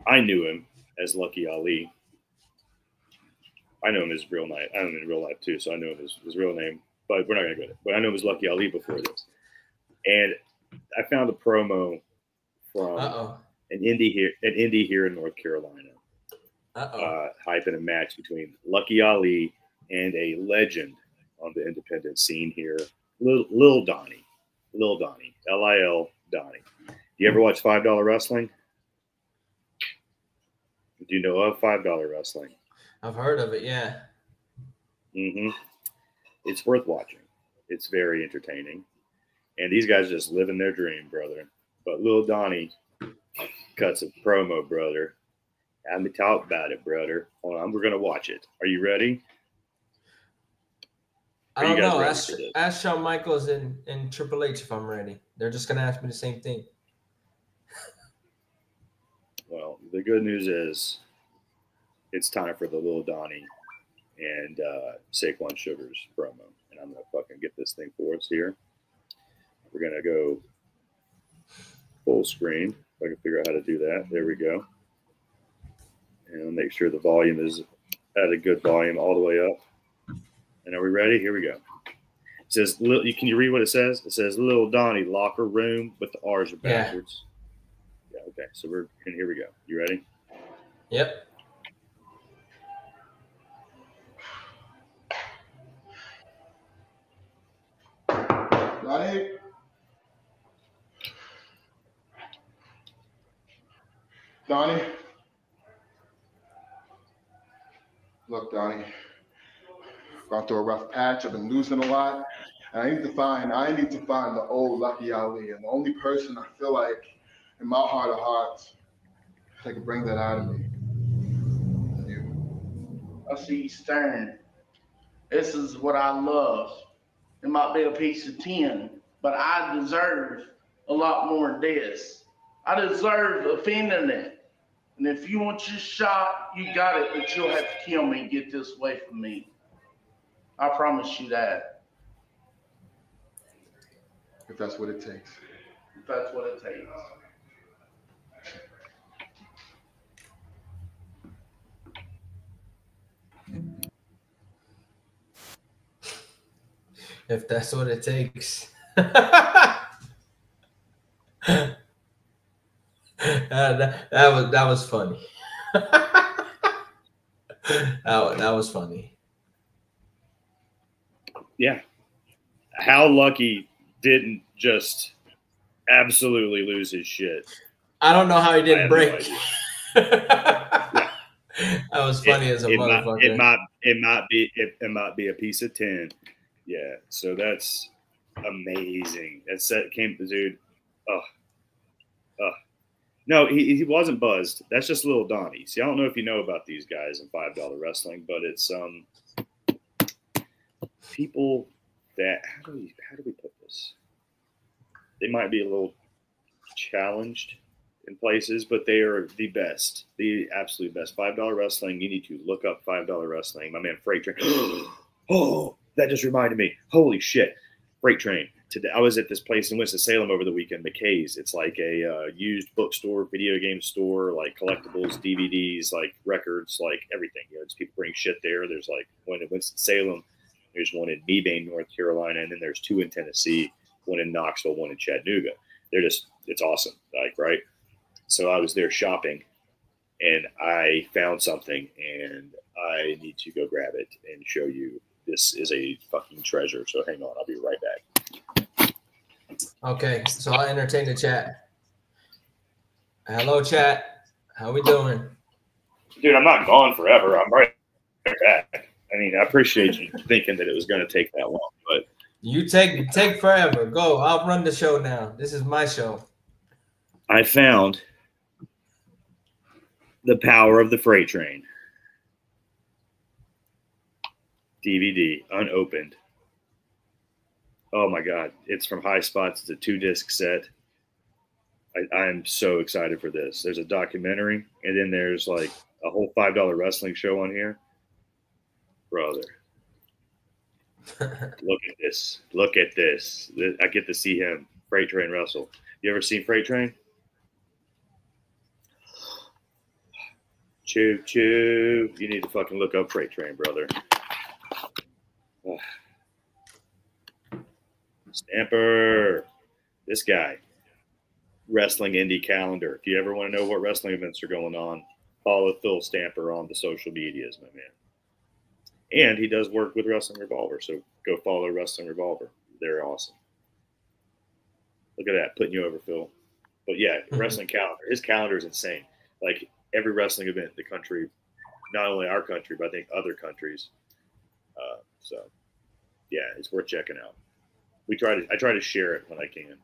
I knew him as Lucky Ali. I know him as real name. I know him in real life too, so I know him his real name. But we're not going to go there. But I know him as Lucky Ali before this. And I found a promo from an indie here in North Carolina. Hyping a match between Lucky Ali and a legend on the independent scene here, Lil Donnie. Lil Donnie. L-I-L Donnie. Do you ever watch $5 wrestling? Do you know of $5 wrestling? I've heard of it, yeah. Mm-hmm. It's worth watching. It's very entertaining. And these guys are just living their dream, brother. But Lil Donnie cuts a promo, brother. Let me talk about it, brother. Hold on, we're going to watch it. Are you ready? I don't know. Ask Shawn Michaels and Triple H if I'm ready. They're just going to ask me the same thing. Well, the good news is it's time for the Lil Donnie and Saquon Sugars promo. And I'm going to fucking get this thing for us here. We're going to go full screen. If I can figure out how to do that. There we go. And I'll make sure the volume is at a good volume all the way up. And are we ready? Here we go. It says, can you read what it says? It says, Lil Donnie locker room, but the R's are backwards. Yeah, okay. So here we go. You ready? Yep. Donnie? Donnie? Look, Donnie, I've gone through a rough patch. I've been losing a lot. And I need to find the old Lucky Ali. And the only person I feel like in my heart of hearts that can bring that out of me is you. I see you staring. This is what I love. It might be a piece of tin, but I deserve a lot more than this. I deserve offending it. And if you want your shot, you got it, but you'll have to kill me and get this away from me. I promise you that. If that's what it takes. If that's what it takes. If that's what it takes. That was funny. that was funny. Yeah. How Lucky didn't just absolutely lose his shit. I don't know how he didn't break. No yeah. That was funny as a motherfucker. It might be a piece of tin. Yeah. So that's amazing. That came to dude. No, he wasn't buzzed. That's just little Donnie. See, I don't know if you know about these guys in $5 wrestling, but it's people that how do we put this? They might be a little challenged in places, but they are the best, the absolute best. $5 wrestling. You need to look up $5 wrestling. My man Freight Train. Oh, that just reminded me. Holy shit, Freight Train. Today, I was at this place in Winston-Salem over the weekend, McKay's. It's like a used bookstore, video game store, like collectibles, DVDs, like records, like everything. You know, just people bring shit there. There's like one in Winston-Salem. There's one in Mebane, North Carolina, and then there's two in Tennessee, one in Knoxville, one in Chattanooga. It's awesome, like, right? So I was there shopping, and I found something, and I need to go grab it and show you. This is a fucking treasure. So hang on, I'll be right back. Okay, so I'll entertain the chat. Hello, chat. How we doing? Dude, I'm not gone forever. I'm right back. I mean, I appreciate you thinking that it was going to take that long, but you take forever. Go. I'll run the show now. This is my show. I found The Power of the Freight Train DVD, unopened. Oh my God. It's from High Spots. It's a 2-disc set. I'm so excited for this. There's a documentary, and then there's like a whole $5 wrestling show on here. Brother. Look at this. Look at this. I get to see him, Freight Train wrestle. You ever seen Freight Train? Choo choo. You need to fucking look up Freight Train, brother. Stamper. This guy. Wrestling Indie Calendar. If you ever want to know what wrestling events are going on, follow Phil Stamper on the social medias, my man. And he does work with Wrestling Revolver, so go follow Wrestling Revolver. They're awesome. Look at that, putting you over, Phil. But yeah, wrestling calendar. His calendar is insane. Like every wrestling event in the country, not only our country, but I think other countries. So yeah, it's worth checking out. I try to share it when I can.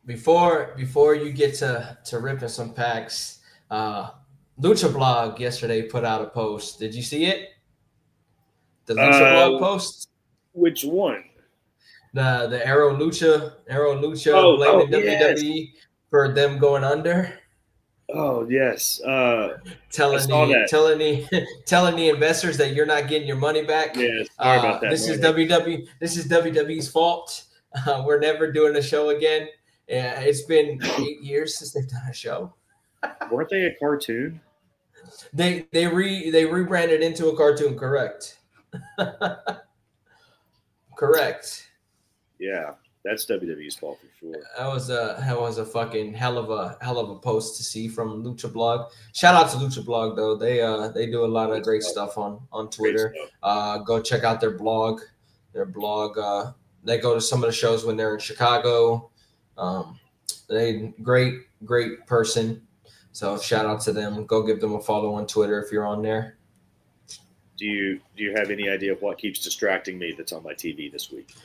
Before you get to ripping some packs, Lucha Blog yesterday put out a post. Did you see it? The Lucha Blog post? Which one? The Arrow Lucha blaming WWE for them going under. Oh yes. Telling the investors that you're not getting your money back. Yeah, sorry about that. This is WWE's fault. We're never doing a show again. Yeah, it's been 8 years since they've done a show. Weren't they a cartoon? They rebranded into a cartoon, correct? Correct. Yeah, that's WWE's fault for sure. That was a fucking hell of a post to see from Lucha Blog. Shout out to Lucha Blog though. They do a lot of great stuff on Twitter. Go check out their blog. They go to some of the shows when they're in Chicago. They great person. So shout out to them. Go give them a follow on Twitter if you're on there. Do you have any idea of what keeps distracting me that's on my TV this week?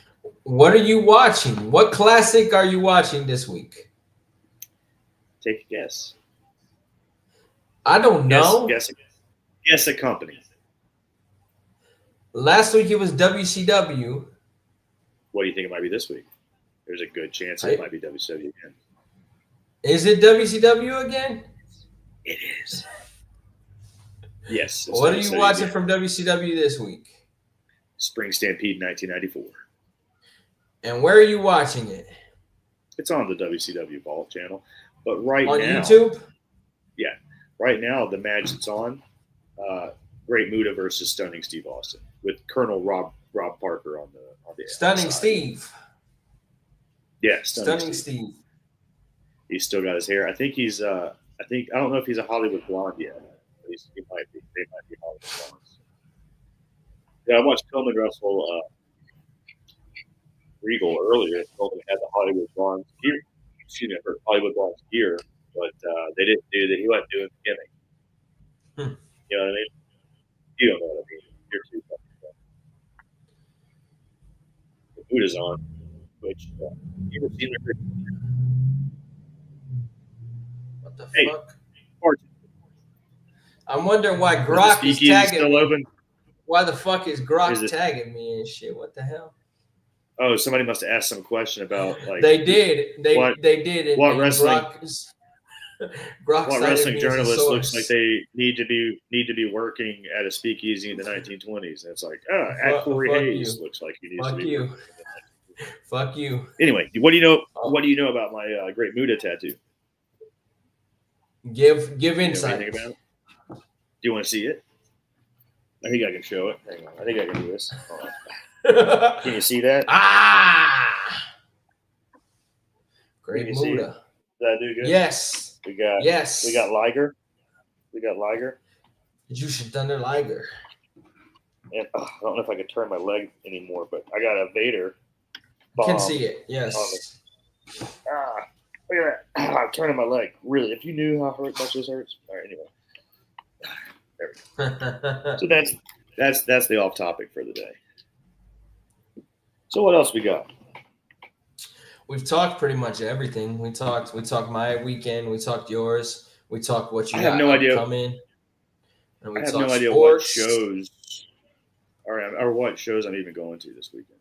What are you watching? What classic are you watching this week? Take a guess. I don't know. Guess a company. Last week it was WCW. What do you think it might be this week? There's a good chance it might be WCW again. Is it WCW again? It is. Yes. What are you watching from WCW this week? Spring Stampede 1994. And where are you watching it? It's on the WCW Vault channel. But right now. On YouTube? Yeah. Right now, the match that's on, Great Muta versus Stunning Steve Austin with Colonel Rob Parker on the Stunning side. Steve. Yeah, Stunning Steve. He's still got his hair. I think he's I don't know if he's a Hollywood blonde yet. He might be. They might be Hollywood blondes. Yeah, I watched Pillman wrestle Regal earlier. Pillman had the Hollywood blondes gear. Excuse me, Hollywood blondes gear, but they didn't do that. He wasn't doing the gimmick. You know what I mean? You don't know what I mean. You're too fucking The Buddha's on, which you ever seen their What the Hey, fuck? Martin. I'm wondering why Grok is tagging still me. Open? Why the fuck is Grok tagging me and shit? What the hell? Oh, somebody must have asked some question about like they did. They did. And what wrestling? Grok what wrestling journalist looks like they need to be working at a speakeasy in the 1920s? And it's like, at Corey Hayes looks like he needs to be working. Fuck you. Anyway, what do you know? What do you know about my Great Muta tattoo? Give insight. Anything about it? Do you want to see it? I think I can show it. Hang on. I think I can do this. Hold on. Can you see that? Great Muta. Does that do good? Yes. We got Liger. We got Liger. Jushin Thunder Liger. And I don't know if I can turn my leg anymore, but I got a Vader. Can see it. Yes. Look at that. I'm turning my leg. Really, if you knew how much this hurts. All right, anyway. There we go. So that's the off topic for the day. So what else we got? We've talked pretty much everything. We talked my weekend. We talked yours. We talked what you got coming. And we I have no idea what shows or what shows I'm even going to this weekend.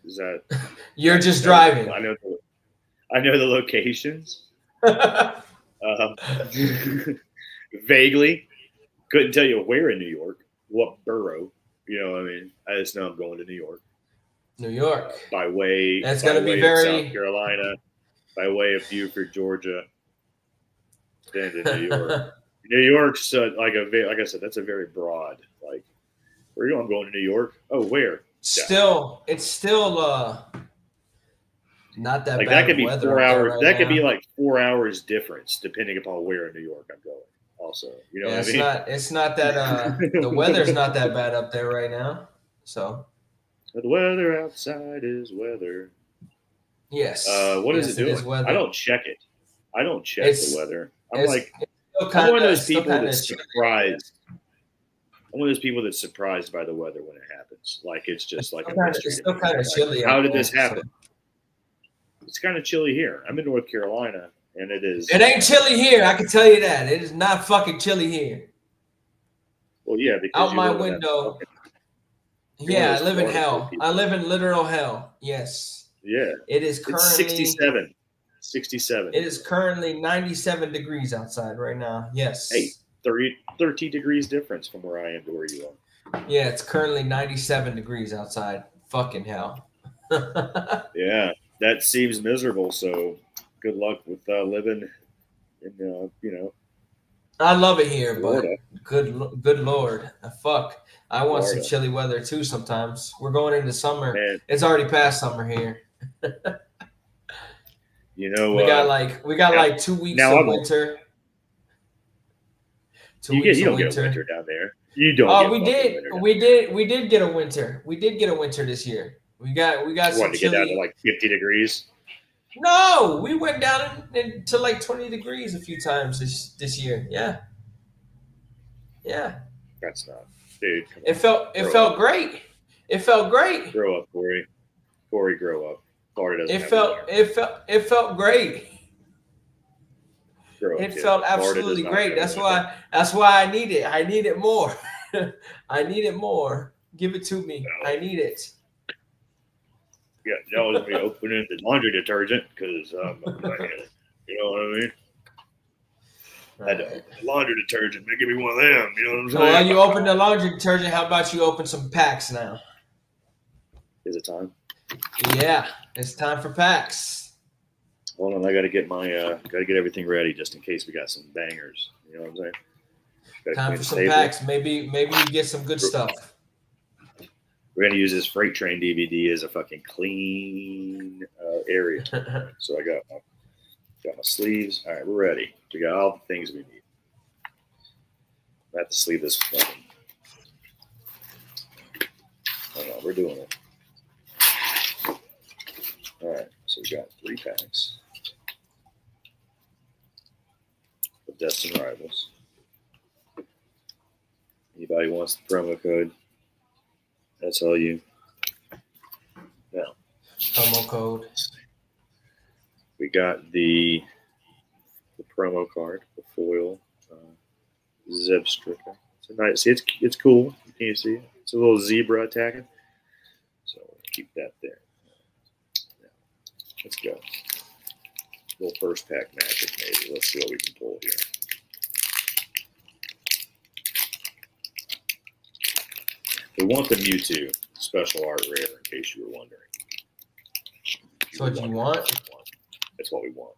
Is that you're just driving? I know the locations. Vaguely. Couldn't tell you where in New York, what borough. You know what I mean? I just know I'm going to New York. New York. By way that's going to be very South Carolina, by way of Beaufort, Georgia, then to New York. New York's like I said, that's a very broad, like, where are you going? I'm going to New York. Oh, where? Still, it's still not that like bad. That could be weather 4 hours. right that now. Could be like 4 hours difference depending upon where in New York I'm going. Also, you know what I mean? It's not that the weather's not that bad up there right now. So the weather outside is weather. Yes. What is it doing? I don't check it. I don't check the weather. I'm one of those people that's surprised. I'm one of those people that's surprised by the weather when it happens. Like it's just like it's still kind of chilly. How did this happen? So. It's kind of chilly here. I'm in North Carolina, and it is. It ain't chilly here. I can tell you that. It is not fucking chilly here. Well, yeah, because out my window. Yeah, I live in hell. I live in literal hell. Yes. Yeah. It is currently 67. 67. It is currently 97 degrees outside right now. Yes. Hey, 13 degrees difference from where I am to where you are. Yeah, it's currently 97 degrees outside. Fucking hell. Yeah, that seems miserable. So good luck with living in, I love it here, Florida. But good Lord. Fuck. I want some chilly weather too sometimes. We're going into summer. Man. It's already past summer here. You know, we got like 2 weeks of winter. You don't get a winter down there. You don't. We did get a winter. We did get a winter this year. We got some to get down to like 50 degrees. No, we went down to like 20 degrees a few times this year. Yeah. Yeah. That's not, dude. It felt great. It felt great. Grow up, Corey. Corey, grow up. Florida doesn't. It felt great. Grow up, it felt absolutely great. That's why I need it. I need it more. I need it more. Give it to me. No. I need it. Yeah, y'all gonna be opening the laundry detergent because you know what I mean. Right. Laundry detergent, man, give me one of them. You know what I'm saying? Well, you open the laundry detergent. How about you open some packs now? Is it time? Yeah, it's time for packs. Hold on, I got to get everything ready just in case we got some bangers. You know what I'm saying? Time for some packs. Maybe you get some good stuff. We're gonna use this Freight Train DVD as a fucking clean area. So I got my sleeves. All right, we're ready. We got all the things we need. I have to sleeve this fucking. Hold on, we're doing it. All right, so we got 3 packs of Destined Rivals. Anybody wants the promo code? That's all you. Now, promo code. We got the promo card, the foil Zeb Stricker. It's a nice. It's cool. Can you see it? It's a little zebra attacking. So we'll keep that there. Now, let's go. A little first pack magic, maybe. Let's see what we can pull here. We want the Mewtwo special art rare, in case you were wondering. So what you want? That's what we want.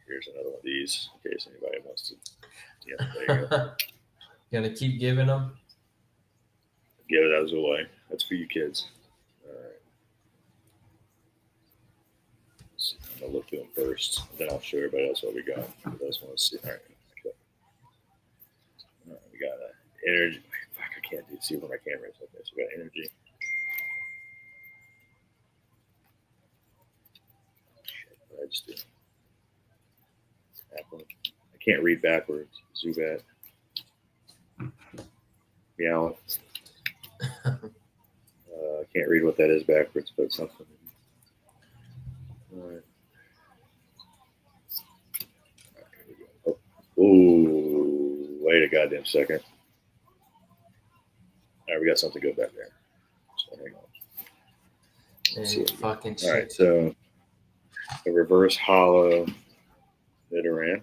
Here's another one of these, in case anybody wants to. Yeah, there you go. You gonna keep giving them? Give those away. That's for you kids. All right. So I'm gonna look through them first, then I'll show everybody else what we got. I just want to see. All right. Okay. All right, we got energy. Fuck, I can't see where my camera is. Okay, so we got energy. Shit, what did I just do? Apple. I can't read backwards. Zubat. Meow. I can't read what that is backwards, but something. All right. Here we go. Oh. Ooh, wait a goddamn second. All right, we got something good back there. So hang on. Fucking shit. All right, so a reverse hollow Nidoran.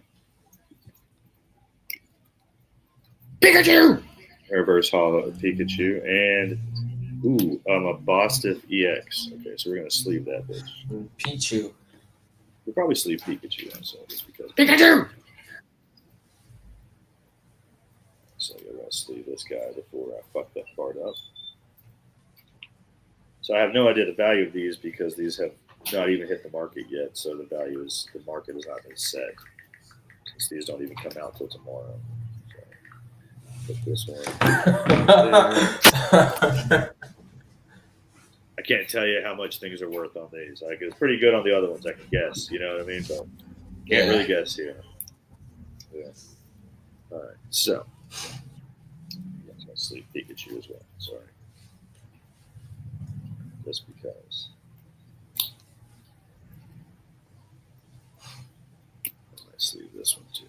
Pikachu! Reverse hollow Pikachu. And, a Bostiff EX. Okay, so we're going to sleeve that bitch. Pichu. We'll probably sleeve Pikachu also, just because. Pikachu! So we're going to sleeve this guy before I fuck that part up. So I have no idea the value of these because these have not even hit the market yet. So the market has not been set. Since these don't even come out till tomorrow. So put this one. I can't tell you how much things are worth on these. Like, it's pretty good on the other ones, I can guess. You know what I mean? But can't really guess here. Yeah. All right. So I'm going to sleep Pikachu as well. Sorry. Just because. I might sleeve this one too.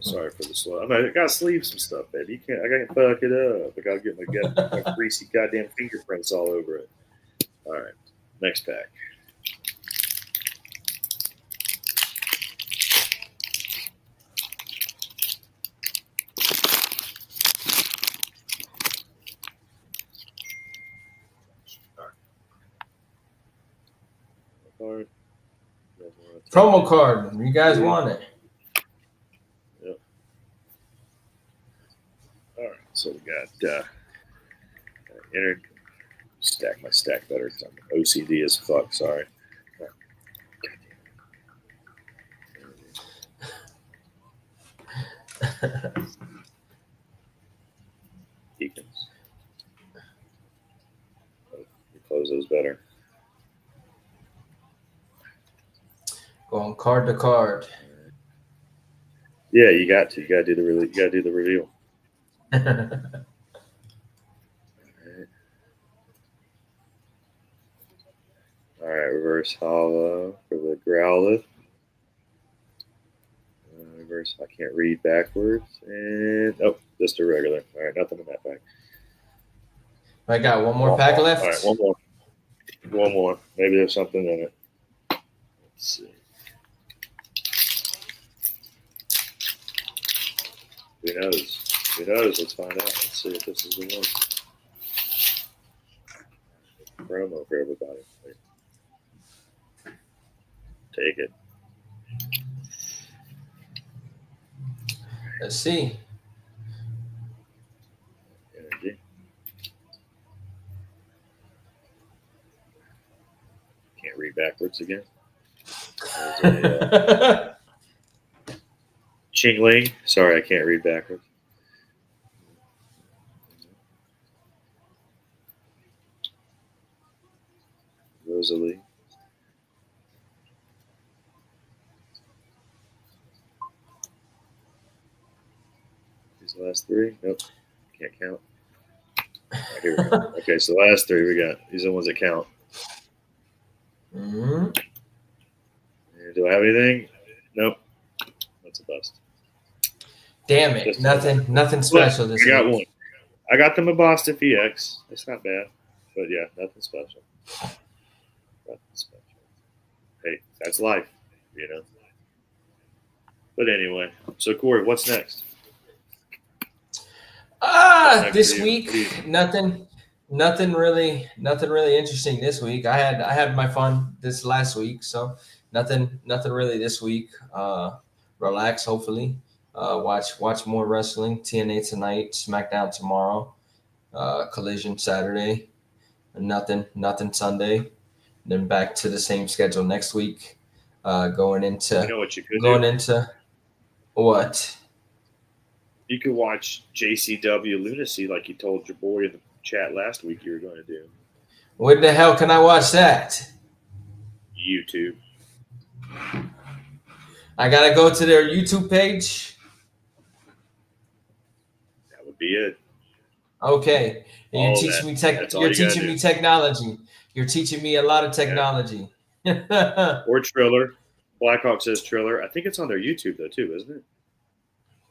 Sorry for the slow. I gotta sleeve some stuff, baby. You can't. I gotta fuck it up. I gotta get my greasy goddamn fingerprints all over it. All right, next pack. All right. Promo card. You guys want it? Yep. All right. So we got entered. Stack my stack better because I'm OCD as fuck. Sorry. Deacons. You close those better. Going card to card. Yeah, you got to. You got to do the reveal. You got to do the reveal. All right, reverse hollow for the Growlithe. Reverse. I can't read backwards. And just a regular. All right, nothing in that pack. I got one more pack left. All right, one more. One more. Maybe there's something in it. Let's see. Who knows? Who knows? Let's find out. Let's see if this is the one. Promo for everybody. Take it. Let's see. Energy. Can't read backwards again. Chingling. Sorry, I can't read backwards. Rosalie. These last three? Nope. Can't count. Right, here we go. Okay, so the last three we got. These are the ones that count. Mm-hmm. Do I have anything? Nope. That's a bust. Damn it. Nothing special this week. I got one. I got them a Boston FX. That's not bad. But yeah, nothing special. Nothing special. Hey, that's life, you know. But anyway, so Corey, what's next? This week, nothing really interesting this week. I had my fun this last week, so nothing really this week. Relax, hopefully. Watch more wrestling. TNA tonight, SmackDown tomorrow, Collision Saturday, and nothing Sunday. Then back to the same schedule next week. Going into what? You could watch JCW Lunacy like you told your boy in the chat last week you were going to do. What the hell can I watch that? YouTube. I gotta go to their YouTube page. That would be it. Okay. And you're teaching me technology. You're teaching me a lot of technology. Yeah. Or Triller. Blackhawk says Triller. I think it's on their YouTube though too, isn't it?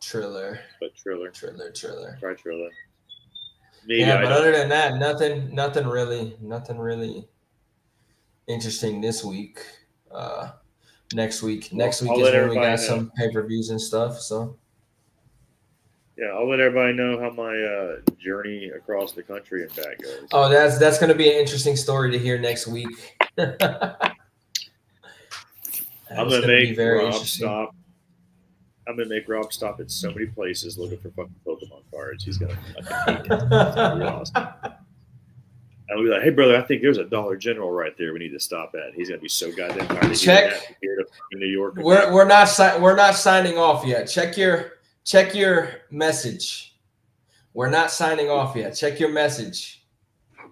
Triller. But Triller. Try Triller. Maybe but other than that, nothing really interesting this week. Next week is when we got some pay-per-views and stuff. So yeah, I'll let everybody know how my journey across the country and back goes. Oh, that's going to be an interesting story to hear next week. I'm going to make Rob stop. I'm going to make Rob stop at so many places looking for fucking Pokemon cards. He's going to fucking hate it. It's going to be awesome. I'll be like, hey, brother, I think there's a Dollar General right there we need to stop at. He's going to be so goddamn tired of here to New York. We're not signing off yet. Check your message. We're not signing off yet. Check your message.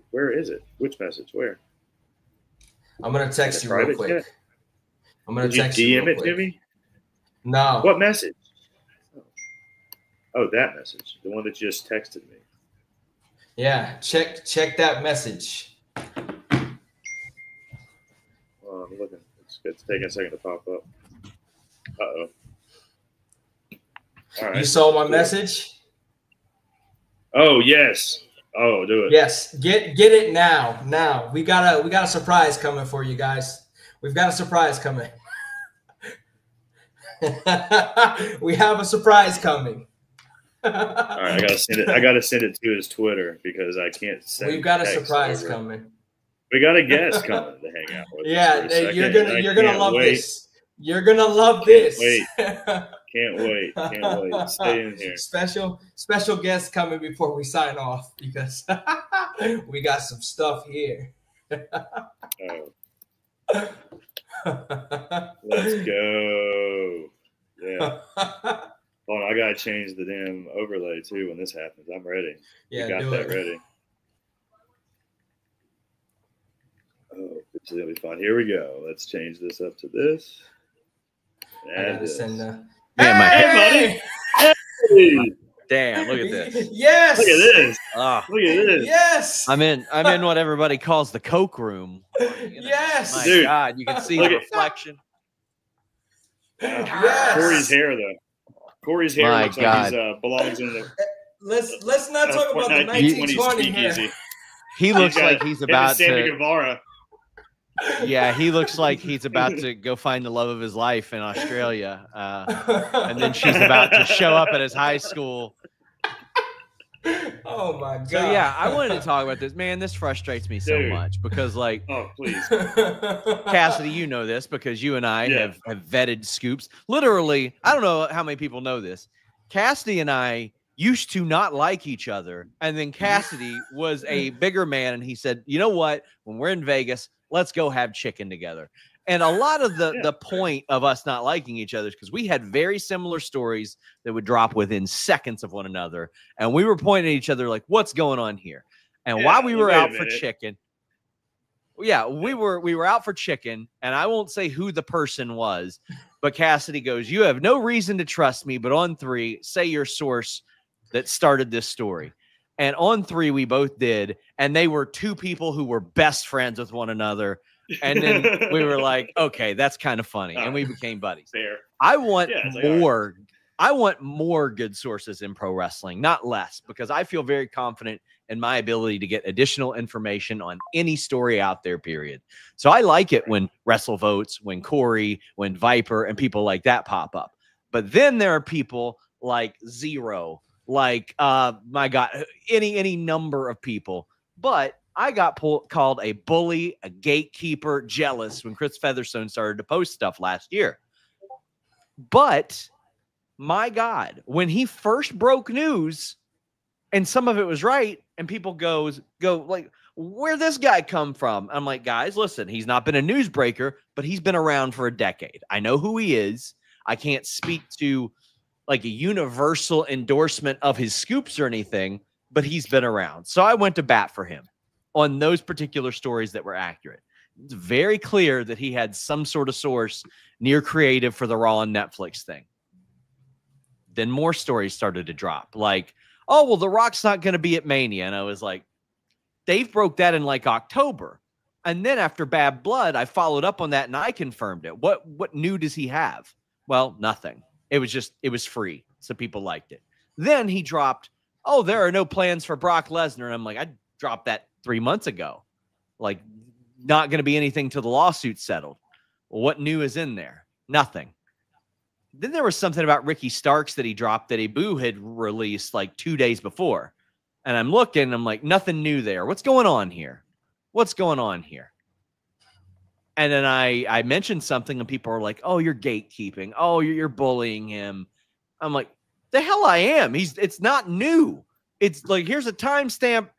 Where is it? Which message? Where? I'm going to text you real quick. Chat? I'm going to text you DM real it quick. to me? No. What message? Oh, that message. The one that you just texted me. Yeah, check that message. I'm looking. It's taking a second to pop up. Uh-oh. All right. You saw my message? Oh, yes. Oh, do it. Yes. Get it now. Now. We got a surprise coming for you guys. We've got a surprise coming. We have a surprise coming. All right, I gotta send it to his Twitter because I can't send. We've got a surprise coming. We got a guest coming to hang out with. Yeah, you're gonna love this. You're gonna love this. Can't wait. Stay in here. Special guest coming before we sign off because we got some stuff here. Let's go. Yeah. Hold on, I gotta change the damn overlay too when this happens. I'm ready. Yeah, we got that ready. Oh, this is gonna be fun. Here we go. Let's change this up to this. I gotta send hey, buddy. Hey. Damn, look at this. Yes. Look at this. Look at this. Yes. I'm in what everybody calls the Coke room. Yes. My Dude, God, you can see the reflection. Yes. Corey's hair though. Corey's hair My looks God. like he belongs in the. Let's not talk about the 1920 hair. He looks like he's about Sammy to. Guevara. Yeah, he looks like he's about to go find the love of his life in Australia, and then she's about to show up at his high school. Oh my God! So yeah, I wanted to talk about this. Man, this frustrates me so much because, like, oh please, Cassidy, you know this because you and I have vetted Scoops. Literally, I don't know how many people know this. Cassidy and I used to not like each other, and then Cassidy was a bigger man, and he said, "You know what? When we're in Vegas, let's go have chicken together." And a lot of the point of us not liking each other is because we had very similar stories that would drop within seconds of one another. And we were pointing at each other like, what's going on here? And while we were out for chicken, we were out for chicken. And I won't say who the person was, but Cassidy goes, "You have no reason to trust me, but on 3, say your source that started this story." And on 3, we both did. And they were 2 people who were best friends with one another. And then we were like, okay, that's kind of funny. And we became buddies. Fair. I want Yeah, more. I want more good sources in pro wrestling, not less, because I feel very confident in my ability to get additional information on any story out there, period. So I like it when WrestleVotes, when Cory, when Viper, and people like that pop up. But then there are people like Zero, like, my God, any number of people. But I got called a bully, a gatekeeper, jealous when Chris Featherstone started to post stuff last year. But my God, when he first broke news, and some of it was right, and people go like, where'd this guy come from? I'm like, guys, listen, he's not been a newsbreaker, but he's been around for a decade. I know who he is. I can't speak to like a universal endorsement of his scoops or anything, but he's been around. So I went to bat for him on those particular stories that were accurate. It's very clear that he had some sort of source near creative for the Raw and Netflix thing. Then more stories started to drop. Like, oh, well, The Rock's not going to be at Mania. And I was like, Dave broke that in like October. And then after Bad Blood, I followed up on that and I confirmed it. What new does he have? Well, nothing. It was free. So people liked it. Then he dropped, oh, there are no plans for Brock Lesnar. And I'm like, I dropped that 3 months ago. Like, not going to be anything till the lawsuit settled. Well, what new is in there? Nothing. Then there was something about Ricky Starks that he dropped that Abu had released like 2 days before. And I'm looking, I'm like, nothing new there. What's going on here? What's going on here? And then I mentioned something and people are like, oh, you're gatekeeping. Oh, you're bullying him. I'm like, the hell I am. It's not new. It's like, here's a timestamp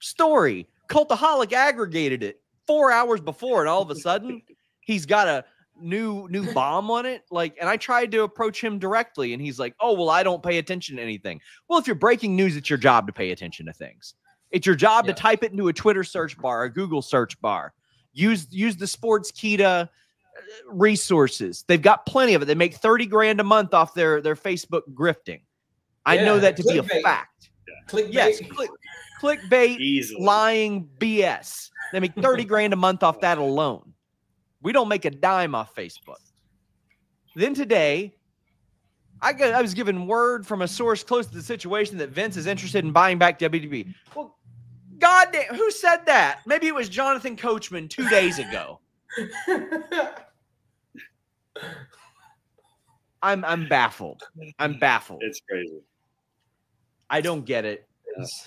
story. Cultaholic aggregated it 4 hours before, and all of a sudden he's got a new bomb on it. Like, and I tried to approach him directly, and he's like, oh, well, I don't pay attention to anything. Well, if you're breaking news, it's your job to pay attention to things. It's your job to type it into a Twitter search bar, a Google search bar. Use the Sports Kita resources. They've got plenty of it. They make 30 grand a month off their Facebook grifting. I know that to be a fact. Clickbait. Yes, clickbait, Easily. lying BS. They make 30 grand a month off that alone. We don't make a dime off Facebook. Then today, I was given word from a source close to the situation that Vince is interested in buying back WWE. Well, goddamn, who said that? Maybe it was Jonathan Coachman 2 days ago. I'm baffled. I'm baffled. It's crazy. I don't get it.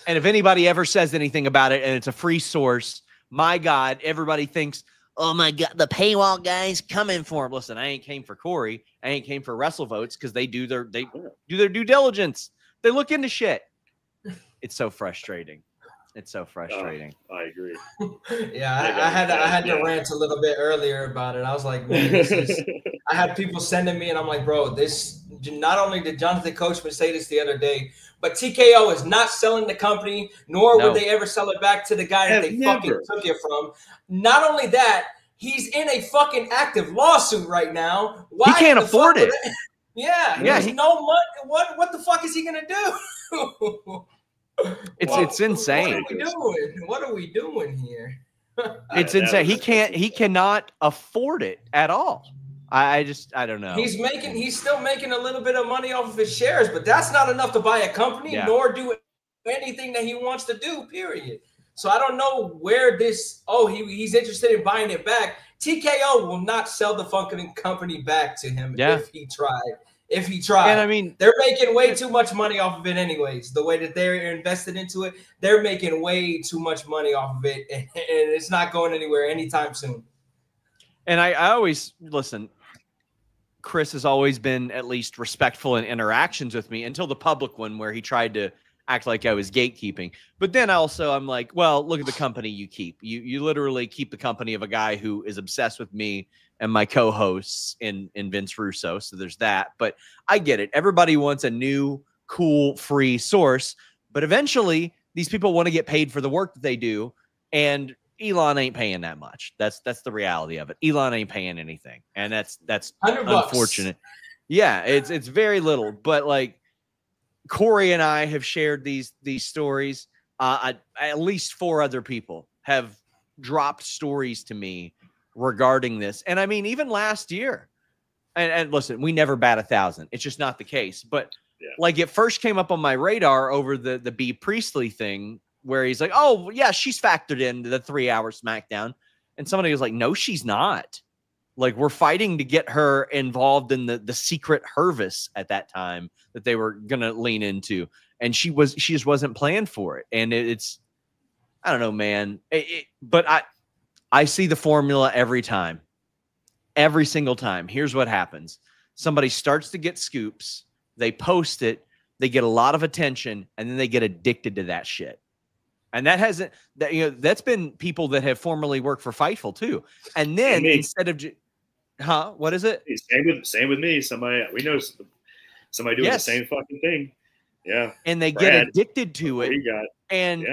And if anybody ever says anything about it and it's a free source, my God, everybody thinks, oh my God, the paywall guy's coming for him. Listen, I ain't came for Cory. I ain't came for WrestleVotes because they do their due diligence. They look into shit. It's so frustrating. It's so frustrating. I agree. Yeah, I had to rant a little bit earlier about it. I was like, man, I had people sending me, and I'm like, bro, this. Not only did Jonathan Coachman say this the other day, but TKO is not selling the company, nor would they ever sell it back to the guy that they fucking took it from. Not only that, he's in a fucking active lawsuit right now. Why he can't afford it. Yeah, he has no money. What the fuck is he gonna do? It's insane. What are we doing here? It's insane. He cannot afford it at all. I don't know. He's still making a little bit of money off of his shares, but that's not enough to buy a company nor do anything that he wants to do, period. So I don't know where this, he's interested in buying it back. TKO will not sell the fucking company back to him if he tried. And I mean, they're making way too much money off of it anyways. The way that they're invested into it, they're making way too much money off of it, and it's not going anywhere anytime soon. And I always, listen, Chris has always been at least respectful in interactions with me until the public one where he tried to act like I was gatekeeping. But then I'm like, well, look at the company you keep. You literally keep the company of a guy who is obsessed with me and my co-hosts in Vince Russo. So there's that. But I get it. Everybody wants a new, cool, free source. But eventually, these people want to get paid for the work that they do. And Elon ain't paying that much. That's the reality of it. Elon ain't paying anything. And that's unfortunate. Yeah, it's very little. But like Cory and I have shared these stories. At least 4 other people have dropped stories to me regarding this. And I mean, even last year, and listen, we never bat 1,000. It's just not the case. But like it first came up on my radar over the B Priestley thing where he's like, oh, yeah, she's factored into the 3-hour SmackDown. And somebody was like, no, she's not. Like, we're fighting to get her involved in the secret Hervis at that time that they were going to lean into. And she just wasn't planned for it. And it's, I don't know, man. But I see the formula every time. Every single time. Here's what happens. Somebody starts to get scoops. They post it. They get a lot of attention. And then they get addicted to that shit. And that hasn't, that's been people that have formerly worked for Fightful too. And then instead of, what is it? Same with me. We know somebody doing the same fucking thing. Yeah. And they get addicted to it. And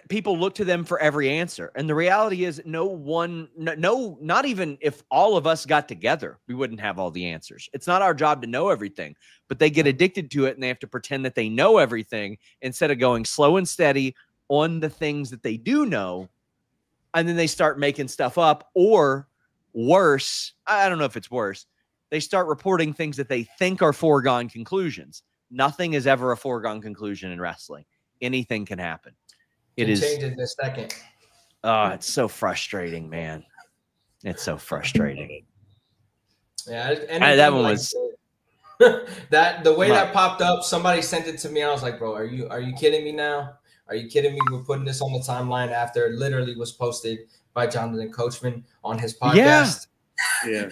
people look to them for every answer. And the reality is not even if all of us got together, we wouldn't have all the answers. It's not our job to know everything, but they get addicted to it and they have to pretend that they know everything instead of going slow and steady on the things that they do know. And then they start making stuff up, or worse. I don't know if it's worse. They start reporting things that they think are foregone conclusions. Nothing is ever a foregone conclusion in wrestling. Anything can happen. It is change in a second. Oh, it's so frustrating, man. It's so frustrating. Yeah, that one was that the way that popped up. Somebody sent it to me. I was like, bro, are you kidding me now? Are you kidding me? We're putting this on the timeline after it literally was posted by Jonathan Coachman on his podcast. Yeah.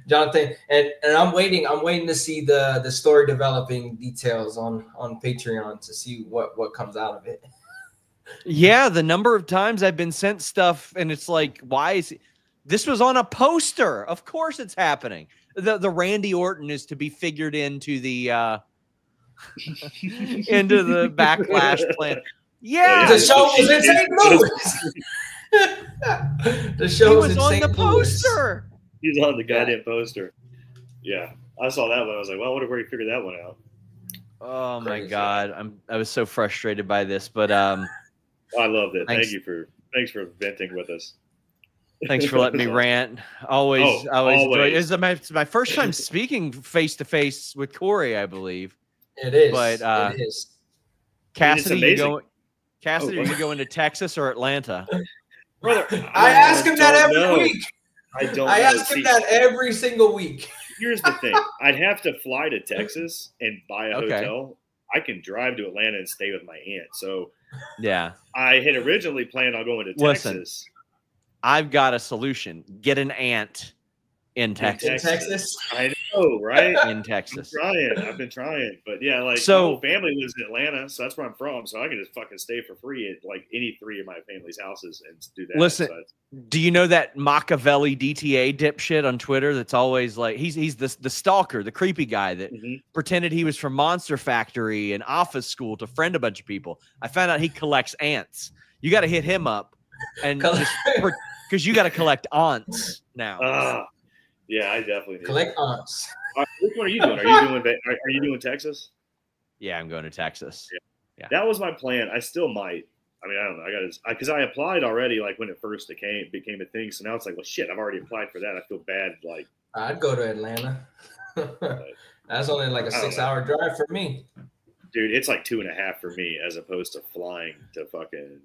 Jonathan, and I'm waiting to see the story developing details on Patreon to see what comes out of it. Yeah, the number of times I've been sent stuff and it's like, why is this was on a poster? Of course it's happening. The Randy Orton is to be figured into the into the backlash plan. Yeah, the show was in St. Louis. The show was on the poster. He's on the goddamn poster. Yeah, I saw that one. I was like, well, I wonder where he figured that one out. Oh my God, I was so frustrated by this, but I loved it. Thanks for venting with us. Thanks for letting me rant. Always enjoy it. It's my first time speaking face to face with Cory, I believe. It is. But it is. Cassidy, are you going to Texas or Atlanta? Brother, I ask him that every week. I ask him that every single week. Here's the thing. I'd have to fly to Texas and buy a hotel. I can drive to Atlanta and stay with my aunt. So yeah, I had originally planned on going to Texas. Listen, I've got a solution. Get an aunt in Texas. In Texas? I know, right? In Texas. I've been trying. But yeah, like so, my whole family lives in Atlanta, so that's where I'm from. So I can just fucking stay for free at like any 3 of my family's houses and do that. Listen, do you know that Machiavelli DTA dipshit on Twitter that's always like he's the stalker, the creepy guy that pretended he was from Monster Factory and Office School to friend a bunch of people. I found out he collects ants. You got to hit him up and because you got to collect aunts now. Yeah, I definitely need collect aunts. Which one are you doing? Are you doing Texas? Yeah, I'm going to Texas. Yeah. That was my plan. I still might. I mean, I don't know. I got because I applied already, like when it first became a thing. So now it's like, well, shit, I've already applied for that. I feel bad. Like I'd go to Atlanta. That's only like a 6-hour drive for me. Dude, it's like 2.5 for me as opposed to flying to fucking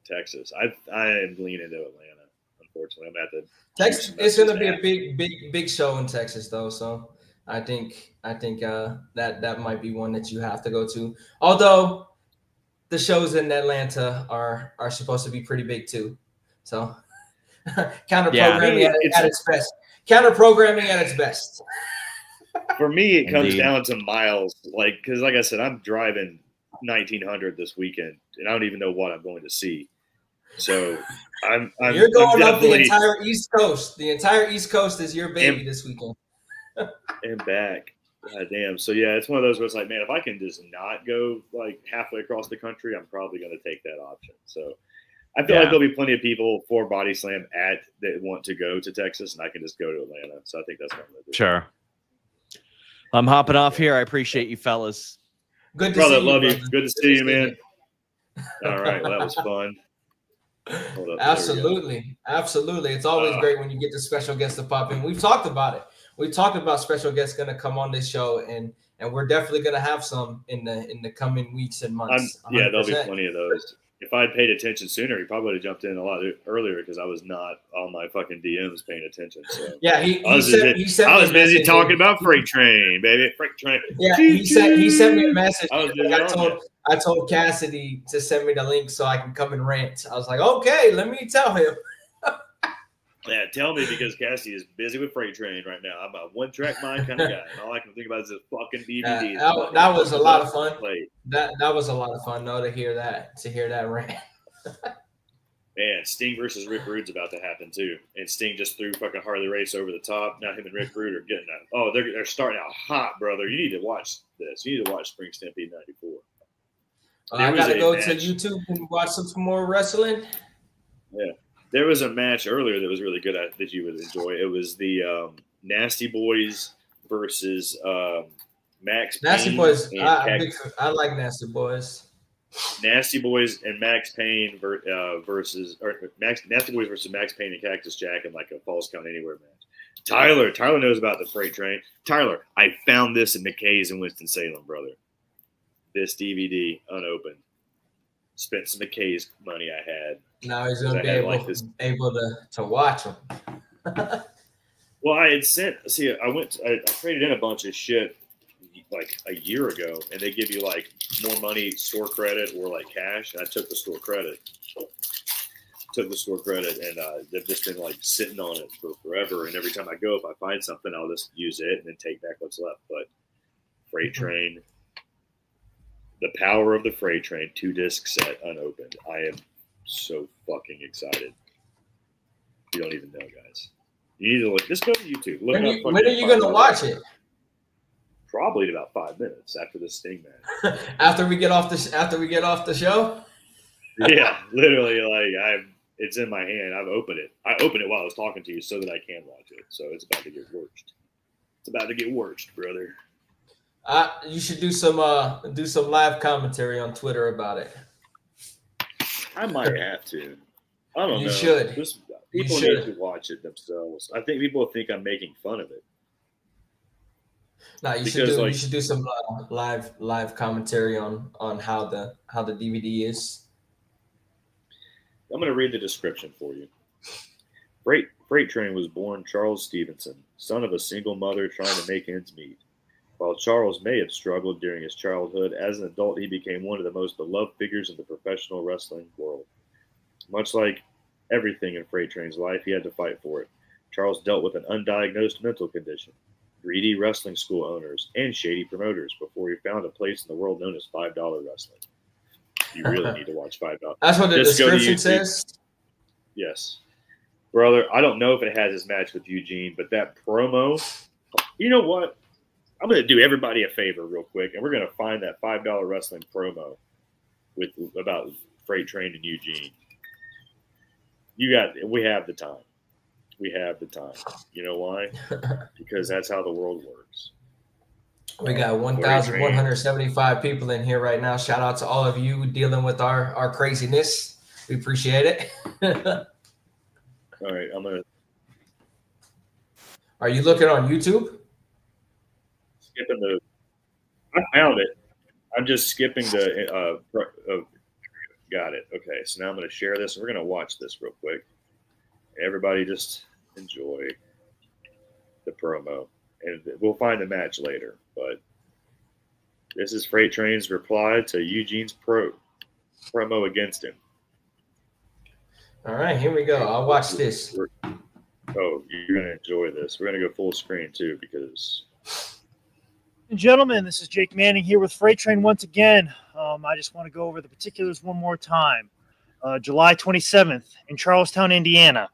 Texas. I am leaning into Atlanta. Unfortunately, I'm at the Texas. It's going to be a big show in Texas, though. So I think that might be one that you have to go to. Although the shows in Atlanta are supposed to be pretty big too. So counter programming at its best. Counter programming at its best. For me, it comes down to miles. Like, because like I said, I'm driving 1900 this weekend, and I don't even know what I'm going to see. So you're going up the entire East Coast. The entire East Coast is your baby this weekend. And back. God damn. So yeah, it's one of those where it's like, man, if I can just not go like halfway across the country, I'm probably going to take that option. So I feel like there'll be plenty of people for PODYSLAM that want to go to Texas, and I can just go to Atlanta. So I think that's what I'm going to do. Sure. I'm hopping off here. I appreciate you fellas. Good to see you. Love you. Good to see you, man. All right. Well, that was fun. Absolutely. Absolutely. It's always great when you get the special guests to pop in. We've talked about it. We talked about special guests going to come on this show, and we're definitely going to have some in the coming weeks and months. Yeah, there'll be plenty of those. If I'd paid attention sooner, he probably would have jumped in a lot earlier because I was not on my fucking DMs paying attention. So yeah, I was busy talking about Freight Train, baby. Freight Train. Yeah, he sent me a message. I told Cassidy to send me the link so I can come and rant. I was like, okay, let me tell him. Yeah, tell me, because Cassie is busy with Freight Train right now. I'm a one-track mind kind of guy, and all I can think about is this fucking DVD. That was a lot of fun. That was a lot of fun, though, to hear that rant. Man, Sting versus Rick Rude's about to happen too, and Sting just threw fucking Harley Race over the top. Now him and Rick Rude are getting that. Oh, they're starting out hot, brother. You need to watch this. You need to watch Spring Stampede '94. I gotta go to YouTube and watch some more wrestling. Yeah. There was a match earlier that was really good that you would enjoy. It was the Nasty Boys versus Max Payne. Nasty Boys. I like Nasty Boys. Nasty Boys and Max Payne Nasty Boys versus Max Payne and Cactus Jack in like a Falls Count Anywhere match. Tyler knows about the Freight Train. Tyler, I found this in McKay's in Winston-Salem, brother. This DVD unopened. Spent some McKay's money I had. Now he's going to be able to watch them. Well, I had I traded in a bunch of shit like a year ago, and they give you like more money, store credit, or like cash. And I took the store credit. And they've just been like sitting on it for forever. And every time I go, if I find something, I'll just use it and then take back what's left. But Freight Train, The Power of the Freight Train, 2-disc set unopened. I am so fucking excited. You don't even know, guys. You need to look. Just go to YouTube. When are you going to watch it? Probably in about 5 minutes after this Sting match. After we get off the show? Yeah, literally. Like it's in my hand. I've opened it. I opened it while I was talking to you so that I can watch it. So it's about to get worst. It's about to get worst, brother. You should do some live commentary on Twitter about it. I might have to. I don't know. You should. People need to watch it themselves. I think people think I'm making fun of it. No, you should do some live commentary on how the DVD is. I'm going to read the description for you. Freight Train was born Charles Stevenson, son of a single mother trying to make ends meet. While Charles may have struggled during his childhood, as an adult he became one of the most beloved figures in the professional wrestling world. Much like everything in Freight Train's life, he had to fight for it. Charles dealt with an undiagnosed mental condition, greedy wrestling school owners, and shady promoters before he found a place in the world known as $5 wrestling. You really need to watch $5. That's what the description says? Yes. Brother, I don't know if it has his match with Eugene, but that promo, you know what? I'm going to do everybody a favor real quick, and we're going to find that $5 wrestling promo about Freight Train and Eugene. We have the time. We have the time. You know why? Because that's how the world works. We got 1,175 people in here right now. Shout out to all of you dealing with our craziness. We appreciate it. All right, Are you looking on YouTube? I found it. I'm just skipping the got it. Okay, so now I'm going to share this. We're going to watch this real quick. Everybody just enjoy the promo. And we'll find the match later. But this is Freight Train's reply to Eugene's promo against him. All right, here we go. I'll watch this. Oh, you're going to enjoy this. We're going to go full screen, too, because... Gentlemen, this is Jake Manning here with Freight Train once again. I just want to go over the particulars one more time. July 27th in Charlestown, Indiana.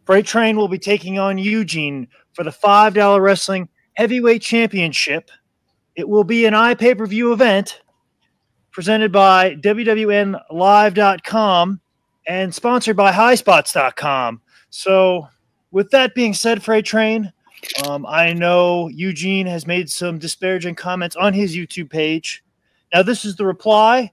Freight Train will be taking on Eugene for the $5 Wrestling Heavyweight Championship. It will be an iPay-per-view event presented by WWNLive.com and sponsored by HighSpots.com. So with that being said, Freight Train, I know Eugene has made some disparaging comments on his YouTube page. Now, this is the reply,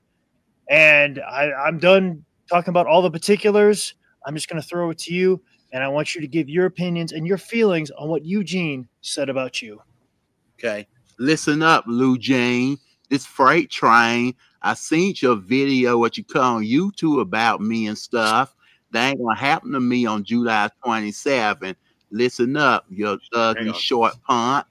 and I'm done talking about all the particulars, I'm just going to throw it to you, and I want you to give your opinions and your feelings on what Eugene said about you. Okay. Listen up, Lou Jean. This freight train, I seen your video, what you call on YouTube about me and stuff. That ain't going to happen to me on July 27th. Listen up, you ugly short punt.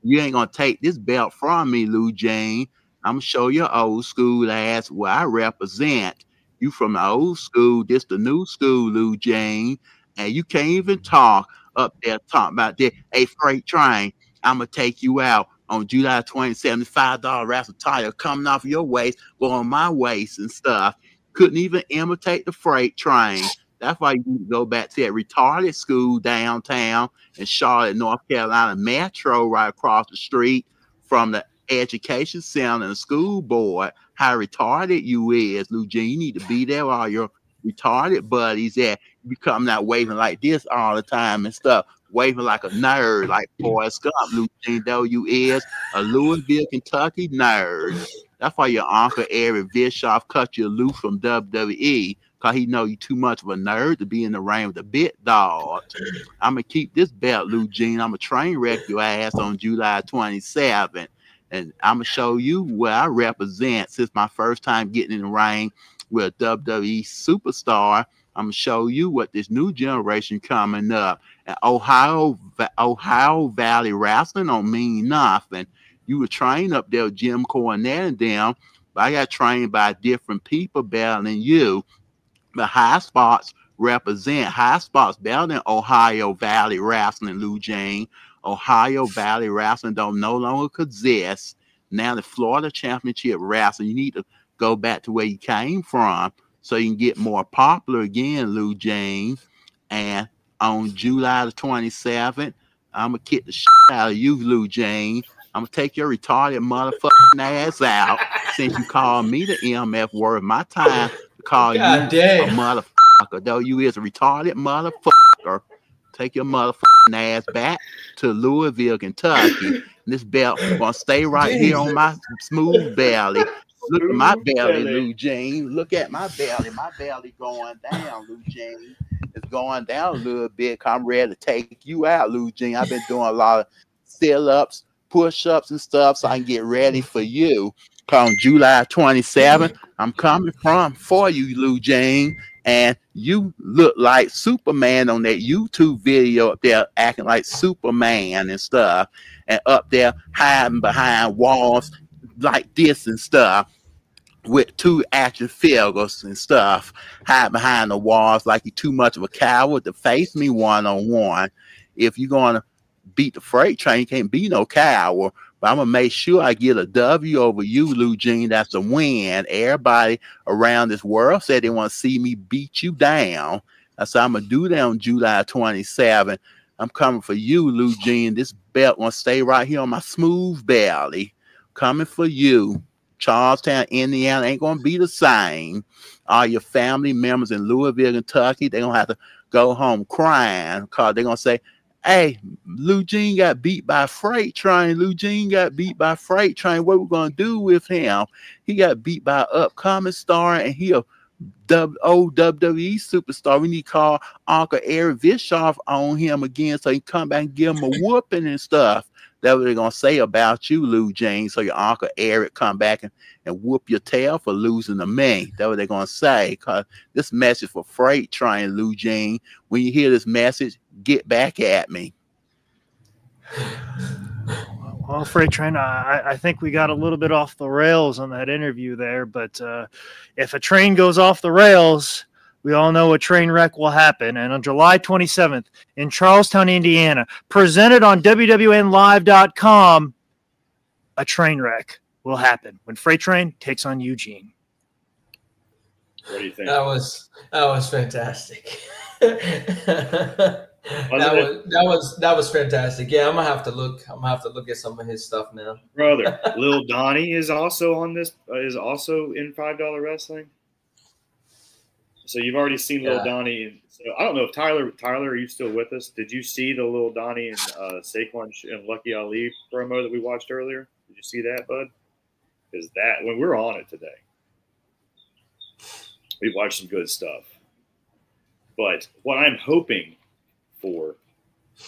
You ain't going to take this belt from me, Lou Jean. I'm going to show your old school ass where I represent. You from the old school, this the new school, Lou Jean. And you can't even talk up there talking about that. Hey, freight train, I'm going to take you out on July 27th, $5 wrestle tire coming off your waist, going my waist and stuff. Couldn't even imitate the freight train. That's why you need to go back to that retarded school downtown in Charlotte, North Carolina Metro, right across the street from the education center and the school board. How retarded you is, Lou Jean. You need to be there with all your retarded buddies that you coming out waving like this all the time and stuff. Waving like a nerd, like Forrest Gump, Lou Jean, though you is a Louisville, Kentucky nerd. That's why your uncle Eric Bischoff cut you loose from WWE, because he know you too much of a nerd to be in the ring with the big dogs. I'm going to keep this belt, Lou Jean. I'm going to train wreck your ass on July 27th. And I'm going to show you where I represent since my first time getting in the ring with a WWE superstar. I'm going to show you what this new generation coming up. And Ohio Valley Wrestling don't mean nothing. You were trained up there with Jim Cornette and them, but I got trained by different people better than you. The High Spots represent High Spots better than Ohio Valley Wrestling, Lou Jean. Ohio Valley Wrestling don't no longer exist. Now the Florida Championship Wrestling, you need to go back to where you came from so you can get more popular again, Lou Jean. And on July the 27th, I'm going to kick the shit out of you, Lou Jean. I'm going to take your retarded motherfucking ass out since you called me the MF word. My time to call you a motherfucker, though you is a retarded motherfucker. Take your motherfucking ass back to Louisville, Kentucky. And this belt going to stay right here on my smooth belly. Look at my belly, Lou Jean. Look at my belly. My belly going down, Lou Jean. It's going down a little bit. I'm ready to take you out, Lou Jean. I've been doing a lot of sit-ups, push-ups, and stuff so I can get ready for you. Come July 27th, I'm coming for you, Lou Jean. And you look like Superman on that YouTube video up there, acting like Superman and stuff. And up there hiding behind walls like this and stuff, with two action figures and stuff, hide behind the walls like you're too much of a coward to face me one-on-one. If you're going to beat the freight train, you can't be no coward. But I'm going to make sure I get a W over you, Lou Jean. That's a win. Everybody around this world said they want to see me beat you down. That's what I'm going to do that on July 27th. I'm coming for you, Lou Jean. This belt going to stay right here on my smooth belly. Coming for you. Charlestown, Indiana ain't going to be the same. All your family members in Louisville, Kentucky, they're going to have to go home crying because they're going to say, hey, Lou Jean got beat by a freight train. Lou Jean got beat by a freight train. What are we going to do with him? He got beat by an upcoming star, and he a old WWE superstar. We need to call Uncle Eric Bischoff on him again so he can come back and give him a whooping and stuff. That's what they're going to say about you, Lou Jean. So your Uncle Eric come back and whoop your tail for losing to me. That's what they're going to say. Because this message for freight train, Lou Jean. When you hear this message, get back at me. Well, freight train, I think we got a little bit off the rails on that interview there. But if a train goes off the rails, we all know a train wreck will happen. And on July 27th in Charlestown, Indiana, presented on WWNlive.com, a train wreck will happen when Freight Train takes on Eugene. What do you think? That was fantastic. that was fantastic. Yeah, I'm gonna have to look at some of his stuff now. Brother, Lil Donnie is also on this. Is also in $5 Wrestling. So you've already seen Lil Donnie. So I don't know if Tyler, are you still with us? Did you see the Lil Donnie and Saquon and Lucky Ali promo that we watched earlier? Did you see that, bud? Because that when we're on it today. We've watched some good stuff. But what I'm hoping for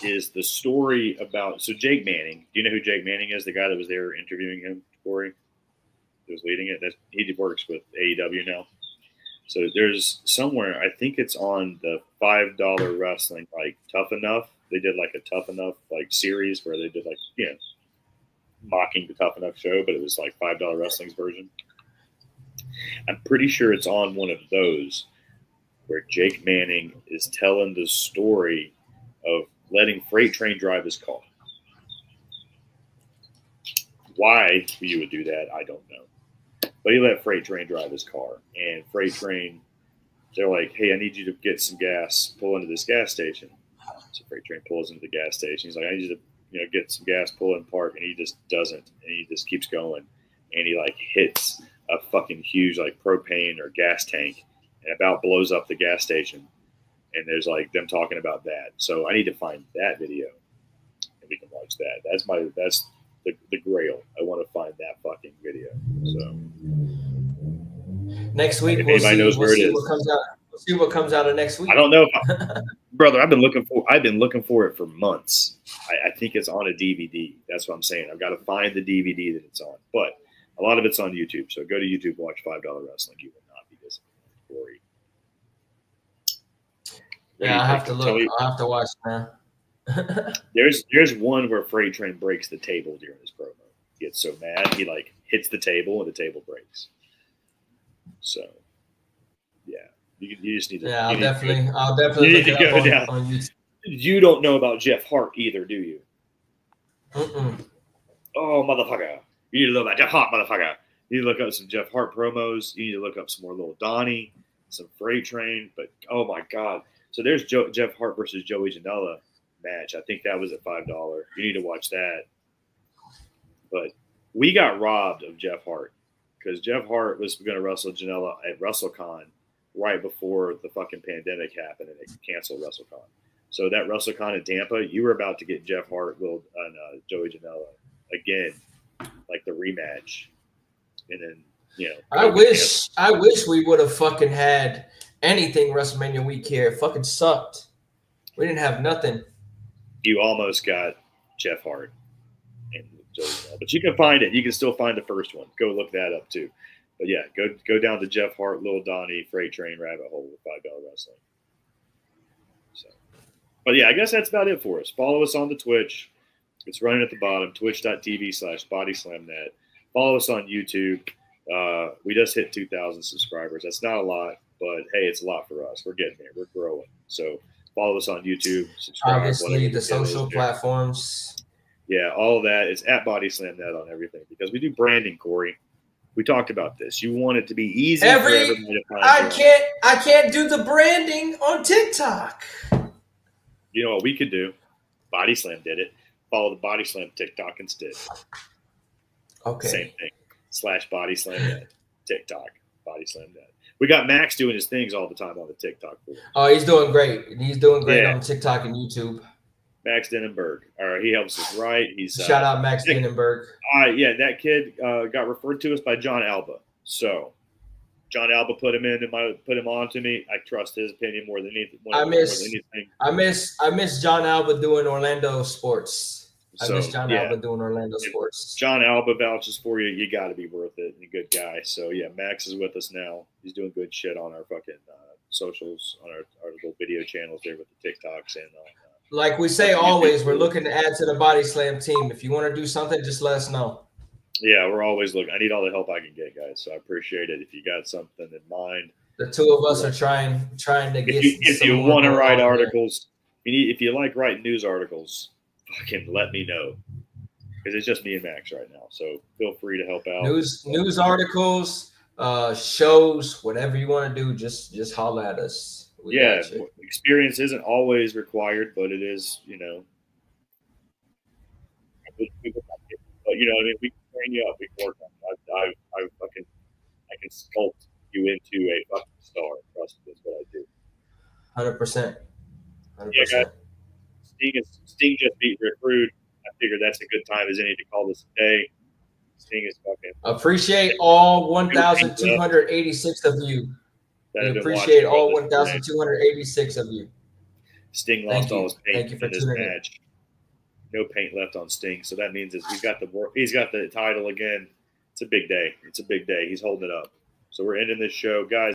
is the story about, so Jake Manning. Do you know who Jake Manning is? The guy that was there interviewing him, Corey, who was leading it. He works with AEW now. So there's somewhere, I think it's on the $5 wrestling, like Tough Enough. They did like a Tough Enough like series where they did like, you know, mocking the Tough Enough show, but it was like $5 wrestling's version. I'm pretty sure it's on one of those where Jake Manning is telling the story of letting Freight Train drive his car. Why you would do that, I don't know. But he let Freight Train drive his car. And Freight Train, they're like, hey, I need you to get some gas, pull into this gas station. So Freight Train pulls into the gas station. He's like, I need you to, you know, get some gas, pull in, park. And he just doesn't. And he just keeps going. And he like hits a fucking huge like propane or gas tank and about blows up the gas station. And there's like them talking about that. So I need to find that video and we can watch that. That's the grail. I want to find that fucking video. So next week we'll see what comes out. We'll see what comes out of next week. I don't know, brother. I've been looking for it for months. I think it's on a DVD. That's what I'm saying. I've got to find the DVD that it's on. But a lot of it's on YouTube. So go to YouTube, watch $5 Wrestling. You will not be disappointed, Corey. Yeah, I have to look. I'll have to watch now. There's one where Freight Train breaks the table during his promo. He gets so mad he like hits the table and the table breaks. So yeah, you just need to. Yeah, I'll definitely need to go down. On YouTube. You don't know about Jeff Hart either, do you? Oh, motherfucker! You need to know about Jeff Hart, motherfucker. You need to look up some Jeff Hart promos. You need to look up some more Little Donnie, some Freight Train. But oh my God! So there's Jeff Hart versus Joey Janela match. I think that was at $5. You need to watch that. But we got robbed of Jeff Hart because Jeff Hart was going to wrestle Janela at WrestleCon right before the fucking pandemic happened and they canceled WrestleCon. So that WrestleCon in Tampa, you were about to get Jeff Hart and Joey Janela again, like the rematch. And then, you know, I wish we would have fucking had anything WrestleMania week here. It fucking sucked. We didn't have nothing. You almost got Jeff Hart and Joey Janela, but you can find it. You can still find the first one. Go look that up too. But yeah, go down to Jeff Hart, Lil Donnie, Freight Train rabbit hole with $5 Wrestling. So, but yeah, I guess that's about it for us. Follow us on the Twitch. It's running at the bottom, twitch.tv/bodyslamnet. Follow us on YouTube. We just hit 2,000 subscribers. That's not a lot, but hey, it's a lot for us. We're getting there. We're growing. So follow us on YouTube. Subscribe. Obviously, the social platforms. Yeah, all of that. It's at BodySlamNet on everything because we do branding, Corey. We talked about this. You want it to be easy for everybody to find. I can't do the branding on TikTok. You know what we could do? Body Slam did it. Follow the Body Slam TikTok instead. Okay. Same thing. /BodySlamNet. TikTok. BodySlamNet. We got Max doing his things all the time on the TikTok. Oh, he's doing great. He's doing great on TikTok and YouTube. Max Denenberg. All right, he helps us write. He's shout out Max Denenberg. Yeah, that kid got referred to us by John Alba. So John Alba put him on to me. I trust his opinion more than anything. I miss John Alba doing Orlando sports. I miss John Alba doing Orlando sports. John Alba vouches for you. You got to be worth it. And a good guy. So yeah, Max is with us now. He's doing good shit on our fucking socials, on our little video channels there with the TikToks and. Like we say always, we're looking to add to the Body Slam team. If you want to do something, just let us know. Yeah, we're always looking. I need all the help I can get, guys. So I appreciate it. If you got something in mind, the two of us are trying to get. If you want to write articles, if you like writing news articles, fucking let me know because it's just me and Max right now. So feel free to help out. News articles, shows, whatever you want to do, just holler at us. Yeah, experience isn't always required, but it is, you know. But you know what I mean? We can train you up. We can work on it. I can sculpt you into a fucking star. Trust me, that's what I do. 100%. Yeah, guys. Sting just beat Rick Rude. I figured that's a good time as any to call this a day. Sting is fucking. Appreciate all 1,286 of you. that We have been appreciate watching. all 1,286 of you. Sting lost all his Thank paint you for in this tuning in. match. No paint left on Sting, so that means he's got the title again. It's a big day. It's a big day. He's holding it up. So we're ending this show, guys.